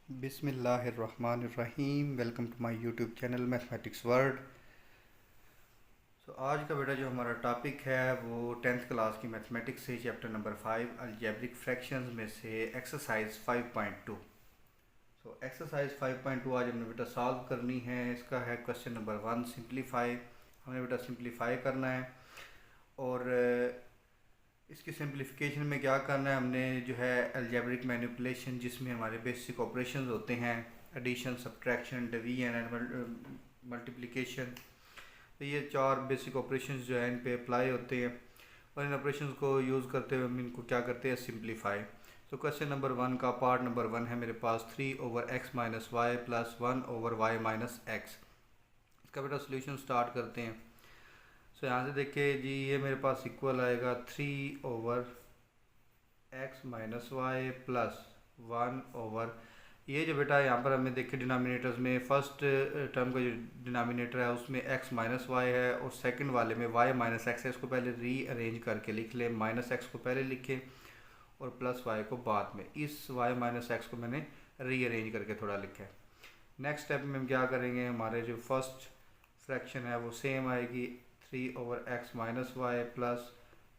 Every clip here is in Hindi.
बिस्मिल्लाहिर्रहमानिर्रहीम। Welcome to my YouTube channel mathematics world. आज का बेटा जो हमारा टॉपिक है वो 10th क्लास की मैथमेटिक्स से चैप्टर नंबर 5 अलजेब्रिक फ्रैक्शंस में से एक्सरसाइज 5.2। एक्सरसाइज 5.2 आज हमने बेटा सॉल्व करनी है। इसका है क्वेश्चन नंबर 1 सिंप्लीफाई। हमने बेटा सिंप्लीफाई करना है और इसकी सिंप्लीफिकेशन में क्या करना है, हमने जो है अलजेब्रिक मैनिपुलेशन जिसमें हमारे बेसिक ऑपरेशंस होते हैं, addition, subtraction, division and multiplication. तो ये 4 बेसिक ऑपरेशंस जो है इन पे अप्लाई होते हैं और इन ऑपरेशंस को यूज़ करते हुए हम इनको क्या करते हैं, सिंप्लीफाई। तो क्वेश्चन नंबर 1 का पार्ट नंबर 1 है मेरे पास 3/x minus Y plus 1/y minus X. इसका बेटा सोल्यूशन स्टार्ट करते हैं। यहाँ से देखिए जी, ये मेरे पास इक्वल आएगा 3/x माइनस वाई प्लस 1/, ये जो बेटा यहाँ पर हमें देखिए डिनोमिनेटर्स में फर्स्ट टर्म का जो डिनोमिनेटर है उसमें x माइनस वाई है और सेकंड वाले में y माइनस एक्स है। इसको पहले रीअरेंज करके लिख लें, माइनस एक्स को पहले लिखें और प्लस वाई को बाद में। इस y माइनस एक्स को मैंने रीअरेंज करके थोड़ा लिखा है। नेक्स्ट स्टेप में हम क्या करेंगे, हमारे जो फर्स्ट फ्रैक्शन है वो सेम आएगी 3/x minus Y plus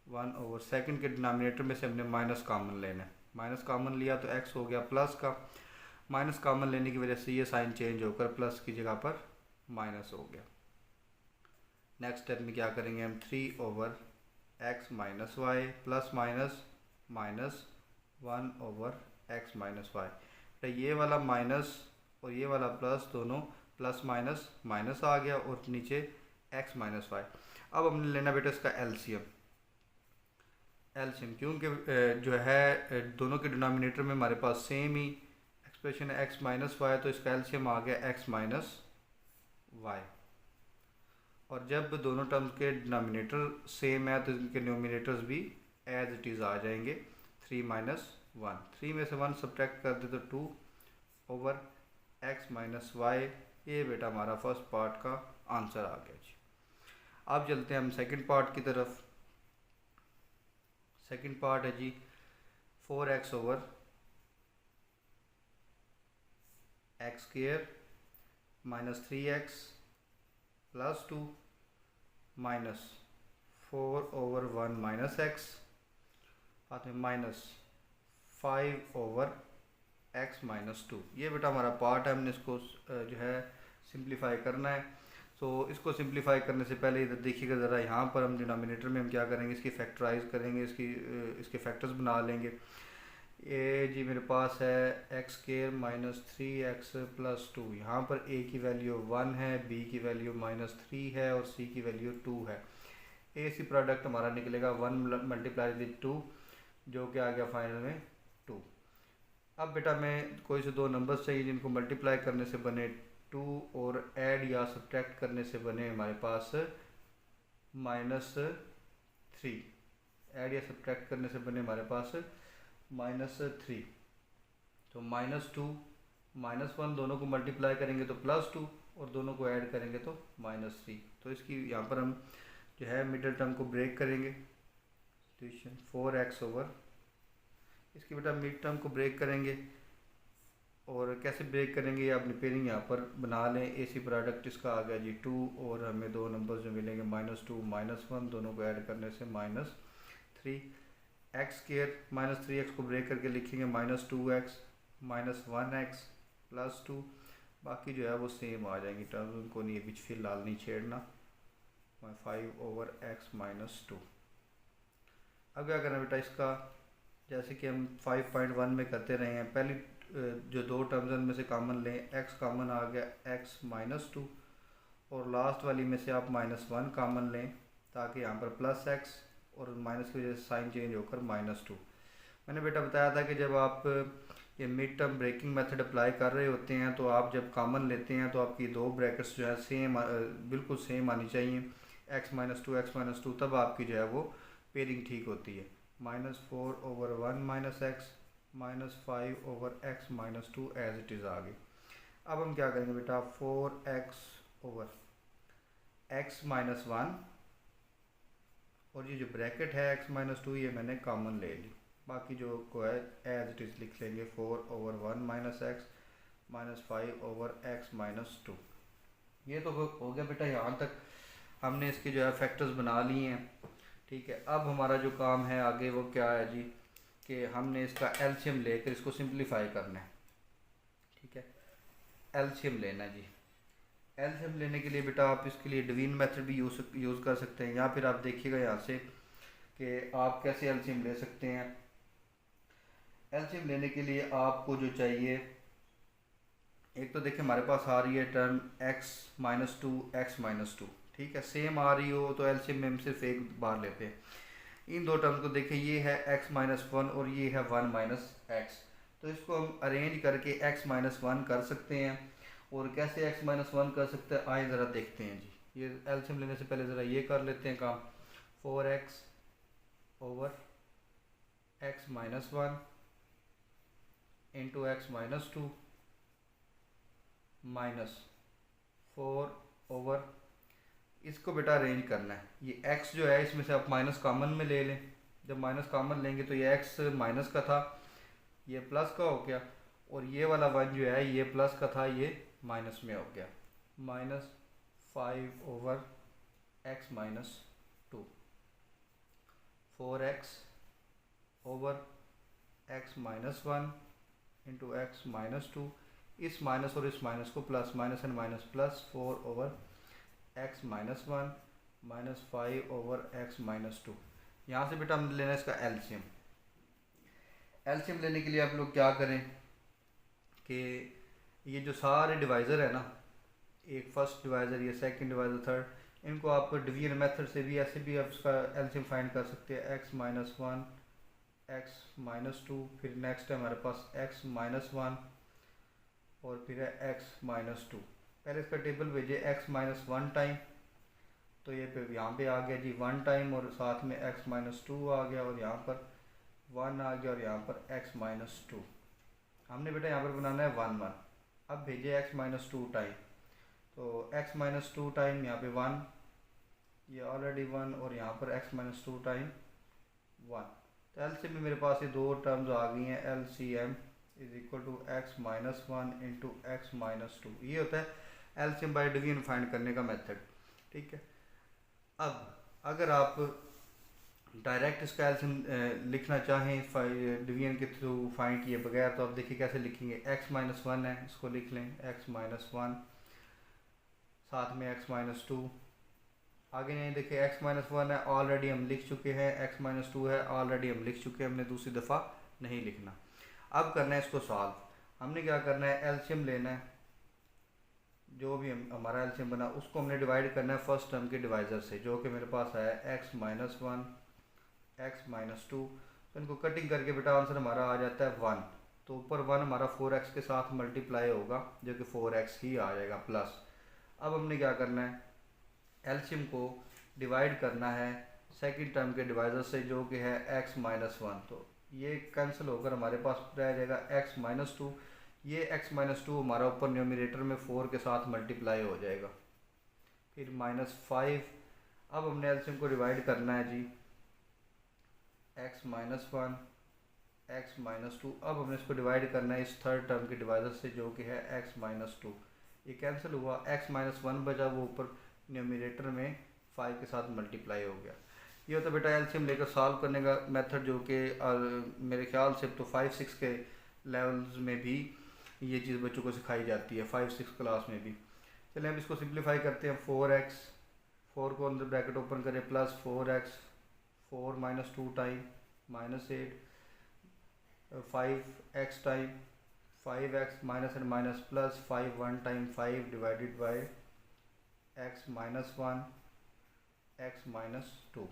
1/, second के डिनोमिनेटर में से हमने माइनस कॉमन लेना है। माइनस कॉमन लिया तो x हो गया प्लस का, माइनस कॉमन लेने की वजह से ये साइन चेंज होकर प्लस की जगह पर माइनस हो गया। नेक्स्ट स्टेप में क्या करेंगे हम, 3/x minus Y plus minus minus 1/x minus Y. तो ये वाला माइनस और ये वाला प्लस, दोनों प्लस माइनस माइनस आ गया और नीचे x माइनस वाई। अब हमने लेना बेटा इसका एलसीएम। क्योंकि जो है दोनों के डिनोमिनेटर में हमारे पास सेम ही एक्सप्रेशन है x माइनस वाई, तो इसका एलसीएम आ गया x माइनस वाई। और जब दोनों टर्म्स के डिनोमिनेटर सेम है तो इनके न्यूमिनेटर्स भी एज इट इज़ आ जाएंगे। 3 माइनस 1, 3 में से 1 सब्ट्रैक्ट कर दे तो 2/x माइनस वाई। ये बेटा हमारा फर्स्ट पार्ट का आंसर आ गया जी। अब चलते हैं हम सेकंड पार्ट की तरफ। सेकंड पार्ट है जी 4x/x² minus 3x plus 2 minus 4/1 minus x, साथ में माइनस 5/x माइनस 2। ये बेटा हमारा पार्ट है, हमने इसको जो है सिंप्लीफाई करना है। इसको सिंप्लीफाई करने से पहले इधर देखिएगा ज़रा, यहाँ पर हम डिनोमिनेटर में हम क्या करेंगे, इसकी फैक्टराइज करेंगे, इसके फैक्टर्स बना लेंगे। ये जी मेरे पास है x² माइनस 3x प्लस 2। यहाँ पर a की वैल्यू 1 है, b की वैल्यू -3 है और c की वैल्यू 2 है। ए सी प्रोडक्ट हमारा निकलेगा 1 मल्टीप्लाई विद 2, जो कि आ गया फाइनल में 2। अब बेटा मैं कोई से दो नंबर्स चाहिए जिनको मल्टीप्लाई करने से बने 2 और ऐड या सब्ट्रैक्ट करने से बने हमारे पास -3। ऐड या सब्ट्रैक्ट करने से बने हमारे पास -3। तो -2 -1 दोनों को मल्टीप्लाई करेंगे तो +2 और दोनों को ऐड करेंगे तो -3। तो इसकी यहाँ पर हम जो है मिडिल टर्म को ब्रेक करेंगे। 4x/, इसकी बेटा मिड टर्म को ब्रेक करेंगे। और कैसे ब्रेक करेंगे, आप पेयरिंग यहाँ पर बना लें। ए सी प्रोडक्ट इसका आ गया जी 2 और हमें दो नंबर्स जो मिलेंगे -2 -1, दोनों को ऐड करने से -3। x² -3x को ब्रेक करके लिखेंगे -2x -1x प्लस 2। बाकी जो है वो सेम आ जाएंगी टर्म्स, उनको नहीं बीच फिलहाल नहीं छेड़ना। 5/x minus 2। अब क्या करना बेटा, इसका जैसे कि हम 5.1 में करते रहे हैं, पहली जो दो टर्म्स हैं उनमें से कॉमन लें। x कॉमन आ गया x -2 और लास्ट वाली में से आप -1 कॉमन लें ताकि यहाँ पर +x और माइनस की वजह से साइन चेंज होकर -2। मैंने बेटा बताया था कि जब आप ये mid term breaking method apply कर रहे होते हैं तो आप जब कॉमन लेते हैं तो आपकी दो ब्रैकेट्स जो है सेम बिल्कुल सेम आनी चाहिए, x -2 तब आपकी जो है वो पेयरिंग ठीक होती है। -4/1 minus x -5/x minus 2 as it is आ गई। अब हम क्या करेंगे बेटा, 4x/x माइनस 1 और ये जो ब्रैकेट है x -2 ये मैंने कॉमन ले ली। बाकी जो को है एज इट इज़ लिख लेंगे 4/1 माइनस एक्स -5/x-2। ये तो हो गया बेटा, यहाँ तक हमने इसके जो है फैक्टर्स बना लिए हैं। ठीक है, अब हमारा जो काम है आगे वो क्या है जी, कि हमने इसका एलसीएम लेकर इसको सिंप्लीफाई करना है। ठीक है, एलसीएम लेना है जी। एलसीएम लेने के लिए बेटा आप इसके लिए डिवीजन मेथड भी यूज़ कर सकते हैं, या फिर आप देखिएगा यहाँ से कि आप कैसे एलसीएम ले सकते हैं। एलसीएम लेने के लिए आपको जो चाहिए, एक तो देखिए हमारे पास आ रही है टर्म x-2 x-2। ठीक है, सेम आ रही हो तो एलसीएम में हम सिर्फ एक बार लेते हैं। इन दो टर्म्स को देखिए, ये है x-1 और ये है 1 - x। तो इसको हम अरेंज करके x-1 कर सकते हैं। और कैसे x-1 कर सकते हैं आए ज़रा देखते हैं जी। ये एलसीएम लेने से पहले ज़रा ये कर लेते हैं काम। 4x/x-1 इंटू x-2 -4 ओवर, इसको बेटा अरेंज करना है। ये x जो है इसमें से आप माइनस कॉमन में ले लें। जब माइनस कॉमन लेंगे तो ये x माइनस का था, ये प्लस का हो गया। और ये वाला 1 जो है ये प्लस का था, ये माइनस में हो गया। -5/x-2, 4x/x-1 into x-2। इस माइनस और इस माइनस को plus, minus and minus plus, 4/x-1 -5/x-2। यहाँ से बेटा हम लेना है इसका एलसीएम। एलसीएम लेने के लिए आप लोग क्या करें कि ये जो सारे डिवाइज़र है ना, एक फर्स्ट डिवाइज़र, ये सेकंड डिवाइज़र, थर्ड, इनको आप डिवीजन मेथड से भी ऐसे भी आप इसका एलसीएम फाइंड कर सकते हैं। x-1 x-2, फिर नेक्स्ट है हमारे पास x-1 और फिर है x-2। पहले इसका टेबल भेजिए, x-1 टाइम, तो ये पे यहाँ पे आ गया जी 1 टाइम, और साथ में x-2 आ गया, और यहाँ पर 1 आ गया, और यहाँ पर x-2। हमने बेटा यहाँ पर बनाना है 1 1। अब भेजिए x-2 टाइम, तो x-2 टाइम यहाँ पे 1, ये ऑलरेडी 1, और यहाँ पर x-2 टाइम 1। तो एलसीएम में मेरे पास ये दो टर्म्स आ गई हैं। LCM is equal to x-1 into x-2। ये होता है एलसीएम बाय डिवीजन फाइंड करने का मेथड। ठीक है, अब अगर आप डायरेक्ट इसका एलसीएम लिखना चाहें डिवीजन के थ्रू फाइंड किए बगैर, तो आप देखिए कैसे लिखेंगे। x-1 है, इसको लिख लें x-1, साथ में x-2। आगे नहीं देखिए, x-1 है ऑलरेडी हम लिख चुके हैं, x-2 है ऑलरेडी हम लिख चुके हैं, हमने दूसरी दफ़ा नहीं लिखना। अब करना है इसको सॉल्व। हमने क्या करना है, एलसीएम लेना है, जो भी हमारा एलसीएम बना उसको हमने डिवाइड करना है फर्स्ट टर्म के डिवाइज़र से, जो कि मेरे पास है x-1 x-2। तो इनको कटिंग करके बेटा आंसर हमारा आ जाता है 1। तो ऊपर 1 हमारा 4x के साथ मल्टीप्लाई होगा, जो कि 4x ही आ जाएगा प्लस। अब हमने क्या करना है, एलसीएम को डिवाइड करना है सेकंड टर्म के डिवाइज़र से, जो कि है x-1। तो ये कैंसिल होकर हमारे पास रह जाएगा x-2। ये x-2 हमारा ऊपर न्यूमरेटर में 4 के साथ मल्टीप्लाई हो जाएगा, फिर -5। अब हमने एलसीएम को डिवाइड करना है जी, x-1 x-2। अब हमने इसको डिवाइड करना है इस थर्ड टर्म के डिवाइज़र से, जो कि है x-2। ये कैंसिल हुआ, x-1 बचा, वो ऊपर न्यूमरेटर में 5 के साथ मल्टीप्लाई हो गया। ये होता है बेटा एलसीएम लेकर सॉल्व करने का मेथड, जो कि मेरे ख्याल से तो 5 6 के लेवल्स में भी ये चीज़ बच्चों को सिखाई जाती है, 5 6 क्लास में भी। चलिए हम इसको सिंप्लीफाई करते हैं। 4x, 4 को अंदर ब्रैकेट ओपन करें, plus 4x, 4 -2 time -8, 5x time 5x minus and minus plus 5 1 time 5 divided by x-1 x-2।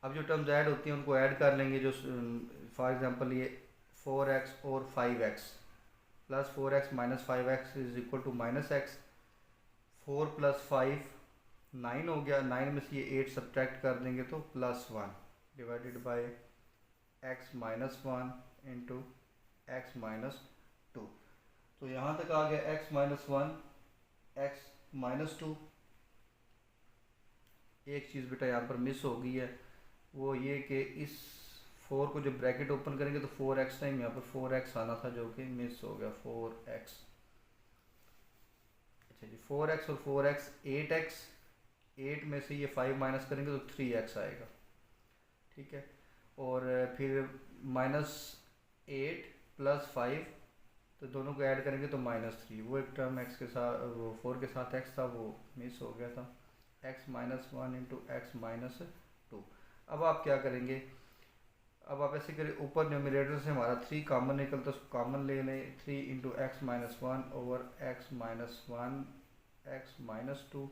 अब जो टर्म्स ऐड होती हैं उनको ऐड कर लेंगे। जो फॉर एग्जांपल ये 4x और 5x plus 4x minus 5x is equal to -x। 4 + 5 9 हो गया, 9 में से ये 8 सब्ट्रैक्ट कर देंगे तो +1 divided by x-1 into x-2। तो यहाँ तक आ गया x-1 x-2। एक चीज़ बेटा यहाँ पर मिस हो गई है, वो ये कि इस 4 को जब ब्रैकेट ओपन करेंगे तो 4x टाइम यहाँ पर 4x आना था, जो कि मिस हो गया 4x। अच्छा जी, 4x और 4x 8x, 8 में से ये 5 माइनस करेंगे तो 3x आएगा, ठीक है। और फिर -8 + 5, तो दोनों को ऐड करेंगे तो -3, वो एक टर्म x के साथ, वो 4 के साथ x था, वो मिस हो गया था। x - 1 into x - 2। अब आप क्या करेंगे, अब आप ऐसे करें, ऊपर न्यूमरेटर से हमारा 3 कॉमन निकलता है, उसको कॉमन ले लें। 3 into x - 1 over x - 1 x - 2।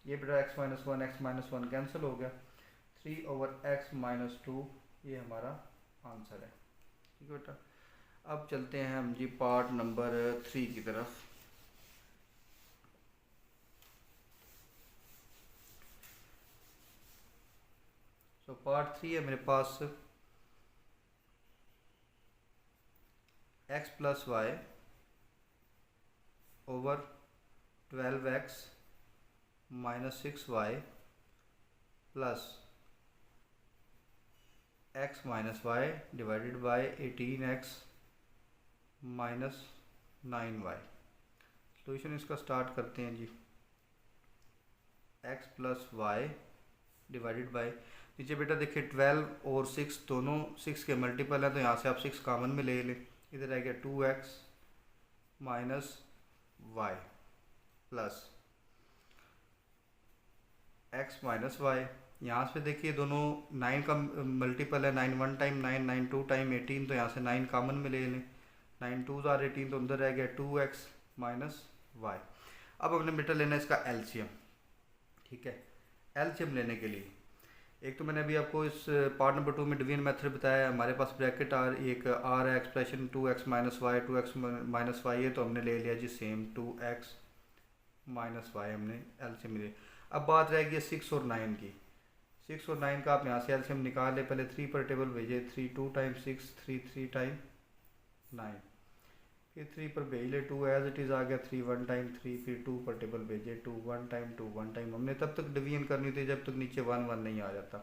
ये बेटा x - 1 x - 1 कैंसिल हो गया। 3 ओवर x - 2 ये हमारा आंसर है, ठीक है बेटा। अब चलते हैं हम जी पार्ट नंबर 3 की तरफ। तो पार्ट 3 है मेरे पास, x + y over 12x - 6y plus x - y divided by 18x - 9y। Solution इसका स्टार्ट करते हैं जी। x + y डिवाइडेड बाय, नीचे बेटा देखिए 12 और 6 दोनों 6 के मल्टीपल हैं, तो यहाँ से आप 6 कॉमन में ले लें। इधर आ गया 2x - y plus x - y। यहाँ से देखिए दोनों 9 का मल्टीपल है, 9 1 टाइम 9, 9 2 टाइम 18, तो यहाँ से 9 कॉमन में ले लें। 9 2 * 18, तो अंदर रह गया 2x - y। अब हमने बेटा लेना है इसका एलसीएम, ठीक है। एलसीएम लेने के लिए एक तो मैंने अभी आपको इस पार्ट नंबर 2 में डिवीजन मेथड बताया। हमारे पास ब्रैकेट एक आर है, expression 2x - y 2x - y है, तो हमने ले लिया जी सेम 2x - y हमने एलसीएम ले। अब बात रह गई 6 और 9 की। 6 और 9 का आप यहाँ से एलसीएम निकाल ले। पहले 3 पर टेबल भेजे, 3 2 टाइम 6, 3 3 टाइम 9, फिर 3 पर भेज ले 2 एज इट इज़ आ गया, 3 1 टाइम 3, फिर 2 पर टेबल भेजे 2 1 टाइम 2 1 टाइम। हमने तब तक डिवीजन करनी थी जब तक नीचे 1 1 नहीं आ जाता।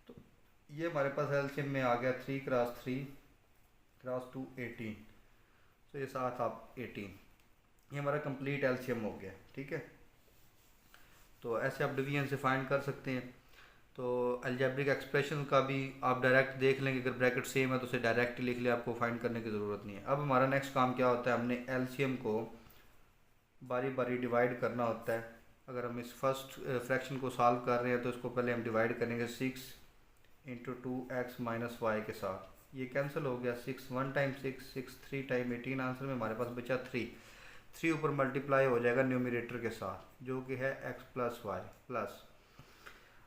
तो ये हमारे पास एलसीएम में आ गया 3 × 3 × 2 18, तो ये साथ आप 18, ये हमारा कंप्लीट एलसीएम हो गया, ठीक है। तो ऐसे आप डिवीजन से फाइंड कर सकते हैं। तो अलजेब्रिक एक्सप्रेशन का भी आप डायरेक्ट देख लेंगे, अगर ब्रैकेट सेम है तो उसे डायरेक्ट लिख ले, आपको फाइंड करने की ज़रूरत नहीं है। अब हमारा नेक्स्ट काम क्या होता है, हमने एलसीएम को बारी बारी डिवाइड करना होता है। अगर हम इस फर्स्ट फ्रैक्शन को सॉल्व कर रहे हैं तो इसको पहले हम डिवाइड करेंगे 6 इंटू 2x - y के साथ। ये कैंसिल हो गया, 6 1 टाइम 6 6 3 टाइम 18, आंसर में हमारे पास बचा 3 ऊपर मल्टीप्लाई हो जाएगा न्यूमरेटर के साथ, जो कि है x + y प्लस।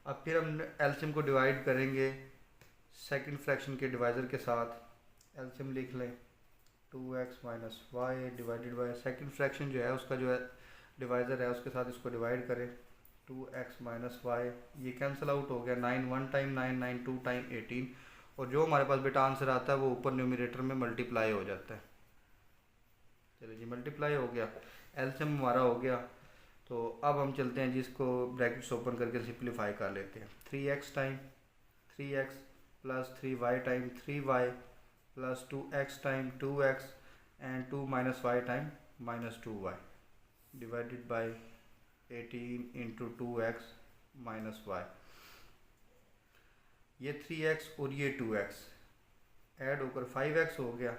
अब फिर हम एलसीएम को डिवाइड करेंगे सेकंड फ्रैक्शन के डिवाइज़र के साथ। एलसीएम लिख लें 2x - y divided by second fraction जो है उसका जो है डिवाइज़र है उसके साथ इसको डिवाइड करें 2x - y। ये कैंसिल आउट हो गया, 9 1 टाइम 9 9 2 टाइम 18, और जो हमारे पास बेटा आंसर आता है वो ऊपर न्यूमरेटर में मल्टीप्लाई हो जाता है। चलिए जी, मल्टीप्लाई हो गया, एलसीएम हमारा हो गया। तो अब हम चलते हैं जिसको ब्रैकेट्स ओपन करके सिंप्लीफाई कर लेते हैं। 3x time 3x plus 3y time 3y plus 2x time 2x and 2 - y time -2y divided by 18 into 2x - y। ये 3x और ये 2x ऐड होकर 5x हो गया,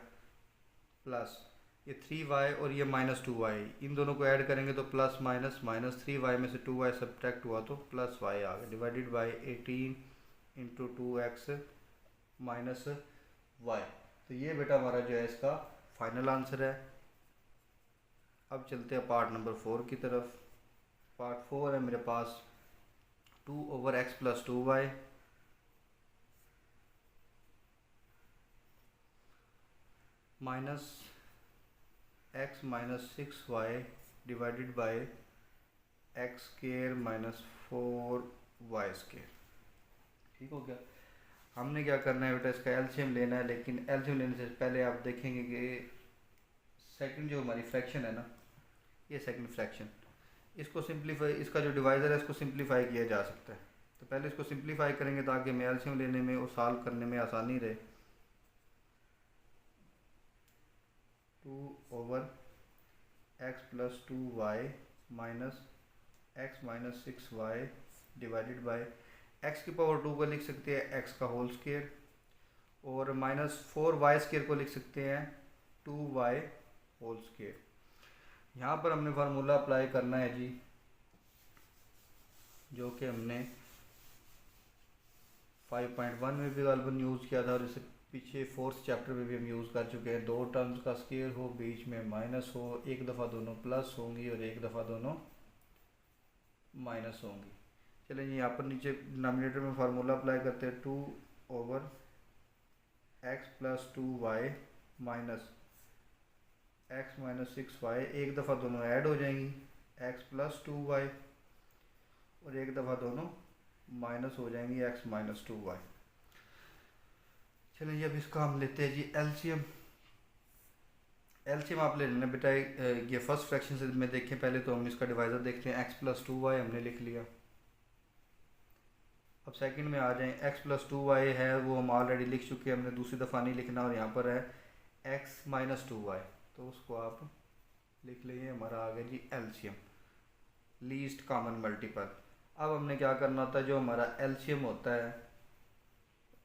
प्लस ये 3y और ये -2y, इन दोनों को ऐड करेंगे तो प्लस माइनस माइनस 3y में से 2y सब्ट्रैक्ट हुआ तो प्लस y आ गया, divided by 18 into 2x - y। तो ये बेटा हमारा जो है इसका फाइनल आंसर है। अब चलते हैं पार्ट नंबर 4 की तरफ। पार्ट 4 है मेरे पास 2 over x + 2y minus x - 6y divided by x² - 4y²। ठीक हो गया। हमने क्या करना है बेटा, इसका एलसीएम लेना है, लेकिन एलसीएम लेने से पहले आप देखेंगे कि सेकंड जो हमारी फ्रैक्शन है ना, ये सेकंड फ्रैक्शन, इसको सिंप्लीफाई, इसका जो डिवाइज़र है इसको सिंप्लीफाई किया जा सकता है। तो पहले इसको सिंप्लीफाई करेंगे ताकि हमें एलसीएम लेने में और सॉल्व करने में आसानी रहे। 2/x+2y minus x minus 6y divided by x की पावर 2 को लिख सकते हैं x का होल स्क्वायर और माइनस 4y² को लिख सकते हैं 2y होल स्क्वायर। यहाँ पर हमने फार्मूला अप्लाई करना है जी, जो कि हमने 5.1 में भी गालिबन यूज़ किया था और इससे पीछे 4th चैप्टर में भी हम यूज़ कर चुके हैं। दो टर्म्स का स्क्वायर हो, बीच में माइनस हो, एक दफ़ा दोनों प्लस होंगी और एक दफ़ा दोनों माइनस होंगी। चलें जी, यहाँ पर नीचे डिनोमिनेटर में फार्मूला अप्लाई करते हैं। 2/x+2y minus x minus 6y, एक दफ़ा दोनों ऐड हो जाएंगी x+2y और एक दफ़ा दोनों माइनस हो जाएंगी x माइनस 2y। चलिए जी, अब इसका हम लेते हैं जी एलसीएम। एलसीएम आप ले लेना बेटा, ये फर्स्ट फ्रैक्शन से में देखें पहले तो हम इसका डिवाइज़र देखते हैं। x+2y हमने लिख लिया। अब सेकंड में आ जाएं, x+2y है वो हम ऑलरेडी लिख चुके हैं, हमने दूसरी दफ़ा नहीं लिखना। और यहाँ पर है x माइनस 2y, तो उसको आप लिख लीजिए। हमारा आ गया जी एलसीएम, लीस्ट कॉमन मल्टीपल। अब हमने क्या करना होता है, जो हमारा एलसीएम होता है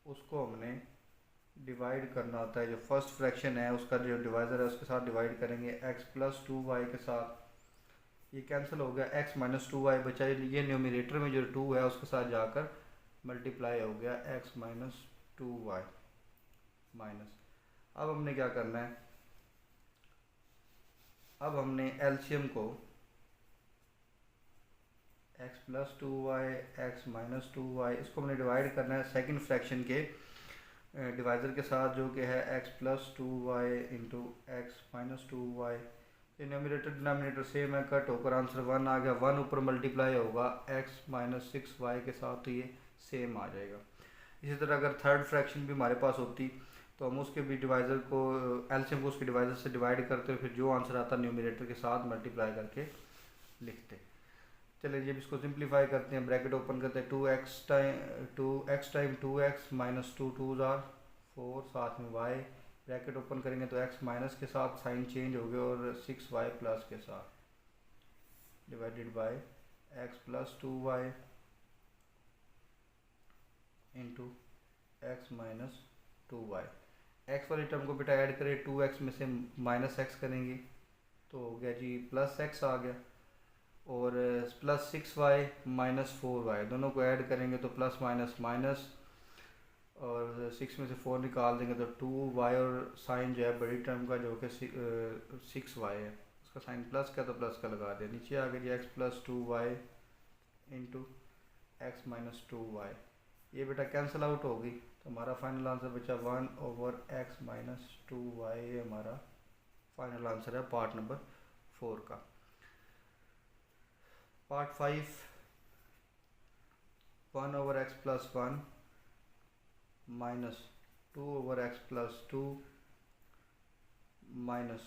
उसको हमने डिवाइड करना होता है। जो फर्स्ट फ्रैक्शन है उसका जो डिवाइज़र है उसके साथ डिवाइड करेंगे x+2y के साथ। ये कैंसिल हो गया, x माइनस 2y बचा। ये न्यूमरेटर में जो 2 है उसके साथ जाकर मल्टीप्लाई हो गया x माइनस 2y माइनस। अब हमने क्या करना है, अब हमने एलसीएम को x+2y x माइनस 2y इसको हमने डिवाइड करना है सेकंड फ्रैक्शन के डिवाइज़र के साथ, जो कि है x+2y into x minus 2y। Numerator denominator same है, कट होकर आंसर 1 आ गया। 1 ऊपर मल्टीप्लाई होगा x माइनस 6y के साथ, तो ये सेम आ जाएगा। इसी तरह अगर थर्ड फ्रैक्शन भी हमारे पास होती तो हम उसके भी डिवाइज़र को एलसीएम को उसके डिवाइज़र से डिवाइड करते, फिर जो आंसर आता न्यूमरेटर के साथ मल्टीप्लाई करके लिखते। चलिए जब इसको सिंप्लीफाई करते हैं, ब्रैकेट ओपन करते हैं। 2x टाइम 2x माइनस 2 2 ज़ार 4, साथ में y ब्रैकेट ओपन करेंगे तो x माइनस के साथ साइन चेंज हो गया और 6y प्लस के साथ divided by x+2y into x minus 2y। x वाली टर्म को बेटा ऐड करें, 2x में से माइनस x करेंगे तो हो गया जी प्लस x आ गया, और प्लस 6y माइनस 4y दोनों को ऐड करेंगे तो प्लस माइनस माइनस, और 6 में से 4 निकाल देंगे तो 2y, और साइन जो है बड़ी टर्म का जो कि 6y है उसका साइन प्लस का तो प्लस का लगा दिया। नीचे आ गया जी x+2y into x minus 2y। ये बेटा कैंसिल आउट होगी तो हमारा फाइनल आंसर बचा 1/x माइनस 2y। ये हमारा फाइनल आंसर है पार्ट नंबर 4 का। Part 5, 1/x+1 minus 2/x+2 minus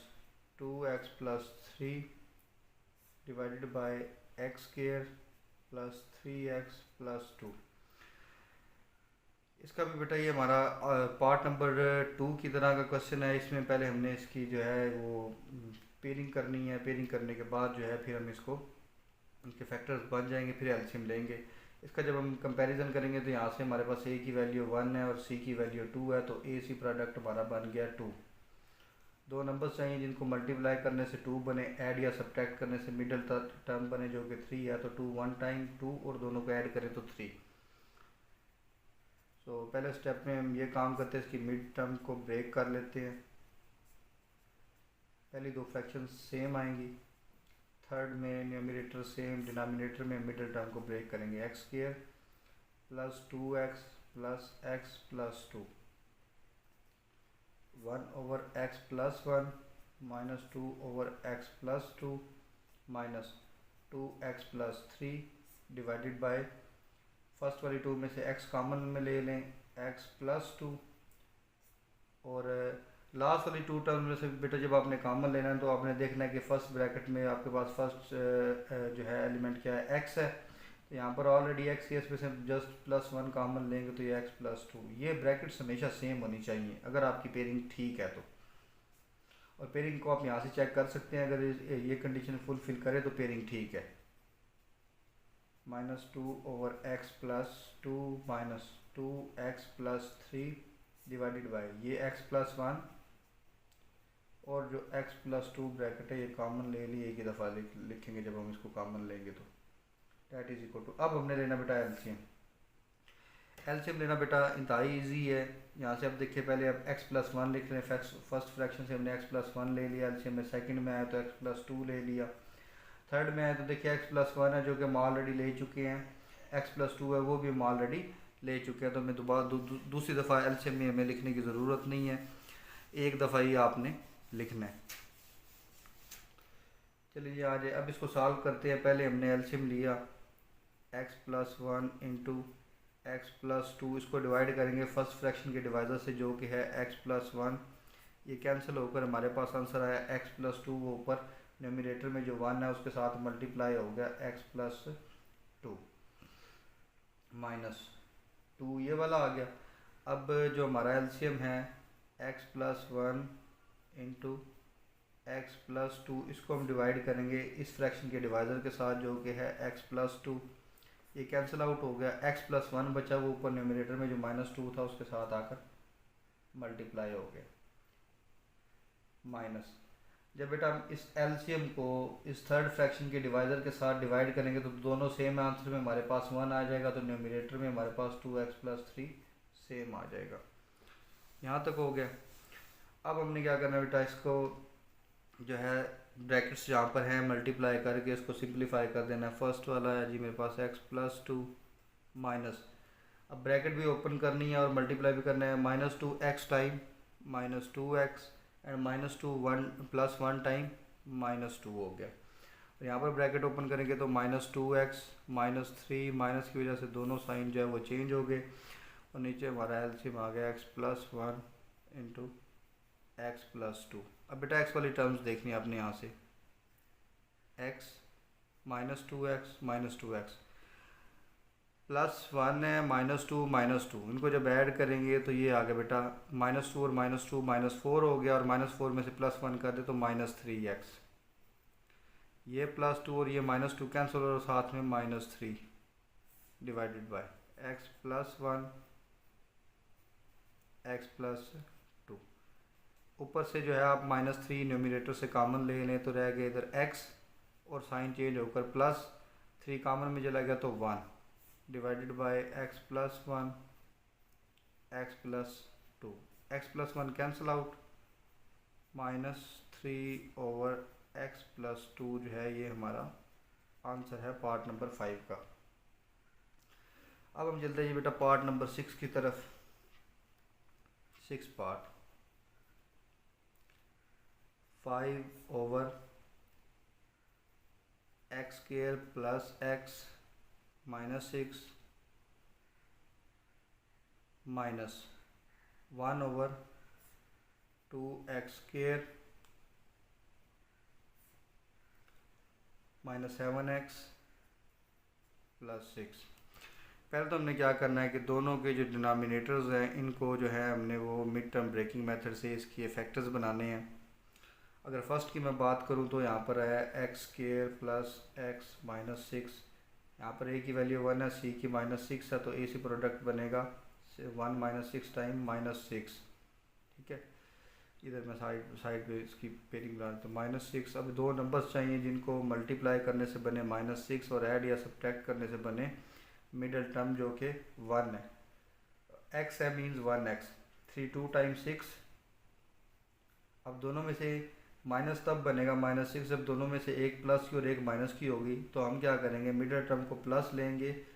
2x+3 divided by x² plus 3x+2। इसका भी बेटा ये हमारा पार्ट नंबर 2 की तरह का क्वेश्चन है। इसमें पहले हमने इसकी जो है वो पेयरिंग करनी है, पेयरिंग करने के बाद जो है फिर हम इसको उनके फैक्टर्स बन जाएंगे, फिर एलसीएम लेंगे। इसका जब हम कंपैरिजन करेंगे तो यहाँ से हमारे पास a की वैल्यू 1 है और c की वैल्यू 2 है, तो AC प्रोडक्ट हमारा बन गया 2। दो नंबर्स चाहिए जिनको मल्टीप्लाई करने से 2 बने, ऐड या सब्ट्रैक्ट करने से मिडल टर्म बने जो कि 3 है, तो 2 1 टाइम 2 और दोनों को ऐड करें तो 3। तो पहले स्टेप में हम ये काम करते हैं, इसकी मिड टर्म को ब्रेक कर लेते हैं। पहली दो फ्रैक्शन सेम आएंगी, थर्ड में न्यूमरेटर सेम, डिनोमिनेटर में मिडिल टर्म को ब्रेक करेंगे। x² plus 2x plus x plus 2 1/x+1 minus 2/x plus 2 minus 2x+3 divided by first वाली 2 में से x कॉमन में ले लें x+2, और लास्ट वाली 2 टर्म में से बेटा जब आपने कॉमन लेना है तो आपने देखना है कि फर्स्ट ब्रैकेट में आपके पास फर्स्ट जो है एलिमेंट क्या है x है, यहाँ पर ऑलरेडी एक्स केस में से जस्ट +1 कॉमन लेंगे तो ये x+2। ये ब्रैकेट्स हमेशा सेम होनी चाहिए अगर आपकी पेयरिंग ठीक है तो। और पेयरिंग को आप यहाँ से चेक कर सकते हैं, अगर ये कंडीशन फुलफिल करे तो पेयरिंग ठीक है। -2/x+2 -2x+3 डिवाइडेड बाई ये x+1 और जो x+2 ब्रैकेट है ये कॉमन ले लिए, एक ही दफ़ा लिखेंगे जब हम इसको कॉमन लेंगे तो डेट इज इक्वल टू। अब हमने लेना बेटा एलसीएम। एलसीएम लेना बेटा इंतहाई ईजी है। यहाँ से अब देखिए, पहले अब x+1 लिख रहे हैं, फर्स्ट फ्रैक्शन से हमने x+1 ले लिया एलसीएम में, सेकंड में आया तो x+2 ले लिया, थर्ड में आया तो देखिए x+1 है जो कि हम ऑलरेडी ले चुके हैं, x+2 है वो भी हम ऑलरेडी ले चुके हैं, तो हमें दोबारा दूसरी दफ़ा एलसीएम में हमें लिखने की ज़रूरत नहीं है, एक दफ़ा ही आपने लिखना है। चलिए आ जाए, अब इसको सॉल्व करते हैं। पहले हमने एलसीएम लिया x+1 इंटू x+2, इसको डिवाइड करेंगे फर्स्ट फ्रैक्शन के डिवाइज़र से जो कि है x+1, ये कैंसिल होकर हमारे पास आंसर आया x+2, वो ऊपर न्यूमरेटर में जो 1 है उसके साथ मल्टीप्लाई हो गया x+2 -2, ये वाला आ गया। अब जो हमारा एलसीएम है x+1 इंटू x+2, इसको हम डिवाइड करेंगे इस फ्रैक्शन के डिवाइज़र के साथ जो कि है x+2, ये कैंसिल आउट हो गया, x+1 बचा वो ऊपर न्यूमरेटर में जो -2 था उसके साथ आकर मल्टीप्लाई हो गया माइनस। जब बेटा हम इस एलसीएम को इस थर्ड फ्रैक्शन के डिवाइज़र के साथ डिवाइड करेंगे तो दोनों सेम आंसर में हमारे पास 1 आ जाएगा, तो न्यूमरेटर में हमारे पास 2x+3 सेम आ जाएगा। यहाँ तक हो गया। अब हमने क्या करना है बेटा, इसको जो है ब्रैकेट्स जहाँ पर हैं मल्टीप्लाई करके इसको सिंप्लीफाई कर देना है। फर्स्ट वाला है जी मेरे पास x+2 माइनस, अब ब्रैकेट भी ओपन करनी है और मल्टीप्लाई भी करना है, -2x time -2x and -2 +1 time -2 हो गया। और यहाँ पर ब्रैकेट ओपन करेंगे तो -2x -3 माइनस की वजह से दोनों साइन जो है वो चेंज हो गए, और नीचे हमारा एलसीएम आ गया x+1 इंटू x+2। अब बेटा x वाली टर्म्स देखनी है आपने, यहाँ से x -2x -2x +1 है -2 -2, इनको जब ऐड करेंगे तो ये आ गया बेटा -2 और -2 -4 हो गया, और -4 में से +1 कर दे तो -3x, ये +2 और ये -2 कैंसिल और साथ में -3 डिवाइडेड बाय x+1 x+2। ऊपर से जो है आप -3 न्यूमरेटर से कॉमन ले लें तो रह गए इधर x, और साइन चेंज होकर +3 कॉमन में चला गया तो 1 divided by x+1 x+2, x+1 cancel out, -3/x+2 जो है ये हमारा आंसर है पार्ट नंबर 5 का। अब हम चलते हैं बेटा पार्ट नंबर 6 की तरफ। 6 part 5/x² + x -6 minus 1/2x² -7x + 6। पहले तो हमने क्या करना है कि दोनों के जो डिनोमिनेटर्स हैं इनको जो है हमने वो मिड टर्म ब्रेकिंग मेथड से इसकी फैक्टर्स बनाने हैं। अगर फर्स्ट की मैं बात करूं तो यहाँ पर है x² + x -6, यहाँ पर a की वैल्यू 1 है, c की -6 है, तो a से प्रोडक्ट बनेगा 1 -6 टाइम -6, ठीक है। इधर मैं साइड पे इसकी पेयरिंग बना देता हूँ -6। अब दो नंबर्स चाहिए जिनको मल्टीप्लाई करने से बने -6 और ऐड या सब्ट्रैक्ट करने से बने मिडल टर्म जो कि 1 है, x है मीन्स 1x, 3 2 टाइम 6। अब दोनों में से माइनस तब बनेगा -6 जब दोनों में से एक प्लस की और एक माइनस की होगी, तो हम क्या करेंगे मिडिल टर्म को प्लस लेंगे,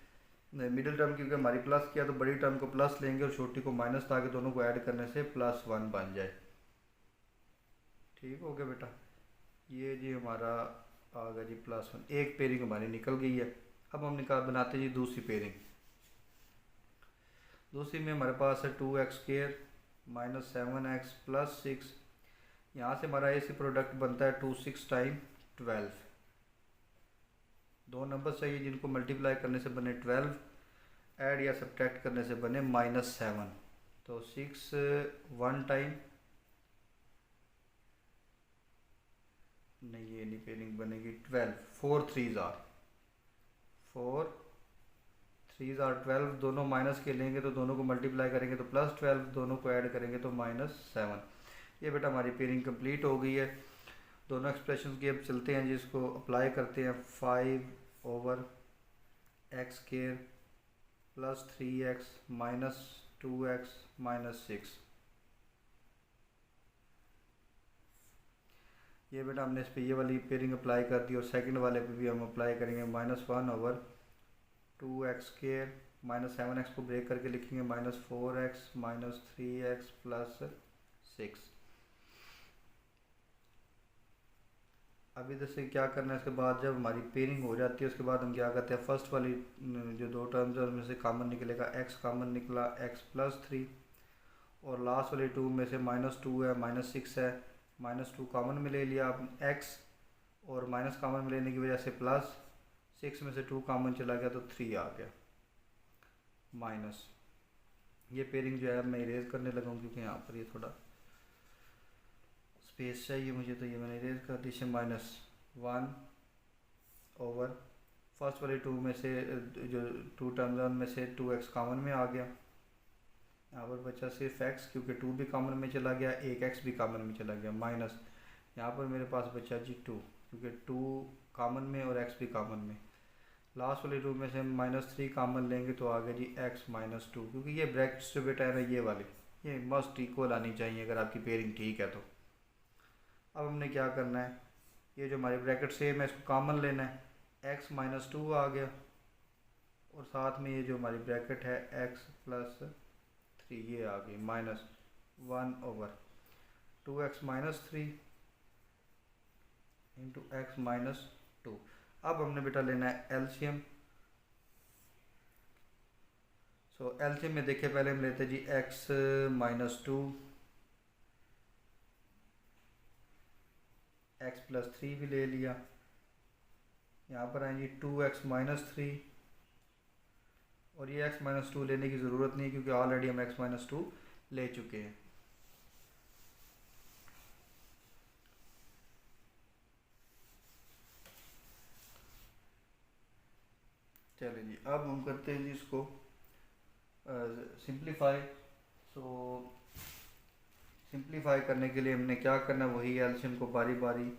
मिडिल टर्म क्योंकि हमारी प्लस किया तो बड़ी टर्म को प्लस लेंगे और छोटी को माइनस, ताकि दोनों को ऐड करने से +1 बन जाए। ठीक हो गया बेटा, ये जी हमारा आ गया जी +1, एक पेयरिंग हमारी निकल गई है। अब हम निकाल बनाते जी दूसरी पेयरिंग। दूसरी में हमारे पास है 2x² -7x + 6, यहाँ से हमारा ऐसे प्रोडक्ट बनता है 2 6 टाइम 12, दो नंबर चाहिए जिनको मल्टीप्लाई करने से बने 12, ऐड या सब्ट्रैक्ट करने से बने -7। तो 6 वन टाइम, नहीं ये नहीं पेयरिंग बनेगी, 12, 4 3s आर 4 3s आर 12, दोनों माइनस के लेंगे तो दोनों को मल्टीप्लाई करेंगे तो +12, दोनों को ऐड करेंगे तो -7। ये बेटा हमारी पेयरिंग कंप्लीट हो गई है। दोनों एक्सप्रेशन की अब चलते हैं जिसको अप्लाई करते हैं। 5/x² + 3x - 2x - 6। ये बेटा हमने इस पे ये वाली पेयरिंग अप्लाई कर दी और सेकंड वाले पे भी हम अप्लाई करेंगे। -1/2x² -7x को ब्रेक करके लिखेंगे -4x - 3x + 6। अब इधर से क्या करना है, इसके बाद जब हमारी पेयरिंग हो जाती है उसके बाद हम क्या करते हैं, फर्स्ट वाली जो दो टर्म्स है उनमें से कॉमन निकलेगा, x कॉमन निकला, x + 3, और लास्ट वाली 2 में से -2 है, -6 है, -2 कॉमन में ले लिया आप x, और माइनस कॉमन में लेने की वजह से +6 में से 2 कॉमन चला गया तो 3 आ गया माइनस। ये पेयरिंग जो है मैं इरेज करने लगा हूँ क्योंकि यहाँ पर ये थोड़ा स्पेस चाहिए मुझे, तो ये मैंने इरेज कर दी। -1 ओवर फर्स्ट वाली 2 में से जो 2 टर्म्स है उनमें से 2x कॉमन में आ गया, यहाँ पर बचा सिर्फ x क्योंकि 2 भी कॉमन में चला गया, एक x भी कॉमन में चला गया, माइनस यहाँ पर मेरे पास बचा जी 2 क्योंकि 2 कॉमन में और x भी कॉमन में। लास्ट वाली 2 में से हम -3 कॉमन लेंगे तो आ गया जी x - 2, क्योंकि ये ब्रैकेट्स जो बेटा है ना ये वाली ये मस्ट इक्वल आनी चाहिए अगर आपकी पेयरिंग ठीक है तो। अब हमने क्या करना है, ये जो हमारी ब्रैकेट सेम है इसको कॉमन लेना है, x - 2 आ गया, और साथ में ये जो हमारी ब्रैकेट है x + 3 ये आ गई, -1/2x - 3 × x - 2। अब हमने बेटा लेना है एलसीएम। सो एलसीएम में देखिए पहले हम लेते हैं जी x - 2, x + 3 भी ले लिया, यहाँ पर आए जी 2x - 3, और ये x - 2 लेने की ज़रूरत नहीं क्योंकि ऑलरेडी हम x - 2 ले चुके हैं। चलिए जी अब हम करते हैं जी इसको सिंप्लीफाई। सो सिंप्लीफाई करने के लिए हमने क्या करना, वही एलसीएम को बारी बारी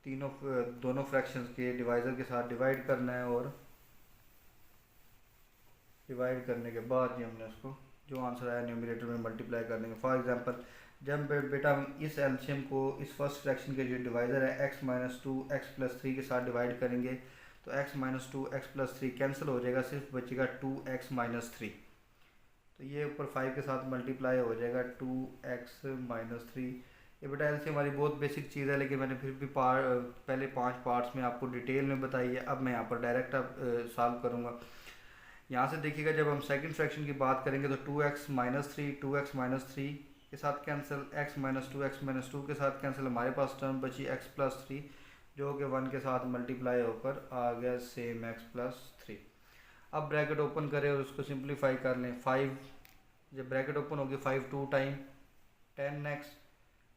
दोनों फ्रैक्शंस के डिवाइज़र के साथ डिवाइड करना है, और डिवाइड करने के बाद ही हमने उसको जो आंसर आया न्यूमरेटर में मल्टीप्लाई कर देंगे। फॉर एग्जांपल जब बेटा हम इस एलसीएम को इस फर्स्ट फ्रैक्शन के जो डिवाइज़र है x - 2 x + 3 के साथ डिवाइड करेंगे तो x - 2 x + 3 कैंसिल हो जाएगा, सिर्फ बचेगा 2x - 3। तो ये ऊपर 5 के साथ मल्टीप्लाई हो जाएगा 2x - 3। ये बेटा एलसीएम हमारी बहुत बेसिक चीज़ है लेकिन मैंने फिर भी पहले 5 पार्ट्स में आपको डिटेल में बताई है। अब मैं यहाँ पर डायरेक्ट अब सॉल्व करूँगा। यहाँ से देखिएगा जब हम सेकंड फ्रैक्शन की बात करेंगे तो 2x - 3 2x - 3 के साथ कैंसिल, x - 2 x - 2 के साथ कैंसिल, हमारे पास टर्म बची x + 3 जो कि 1 के साथ मल्टीप्लाई होकर आ गया सेम x + 3। अब ब्रैकेट ओपन करें और उसको सिंप्लीफाई कर लें। 5 जब ब्रैकेट ओपन होगी 5 2 time 10x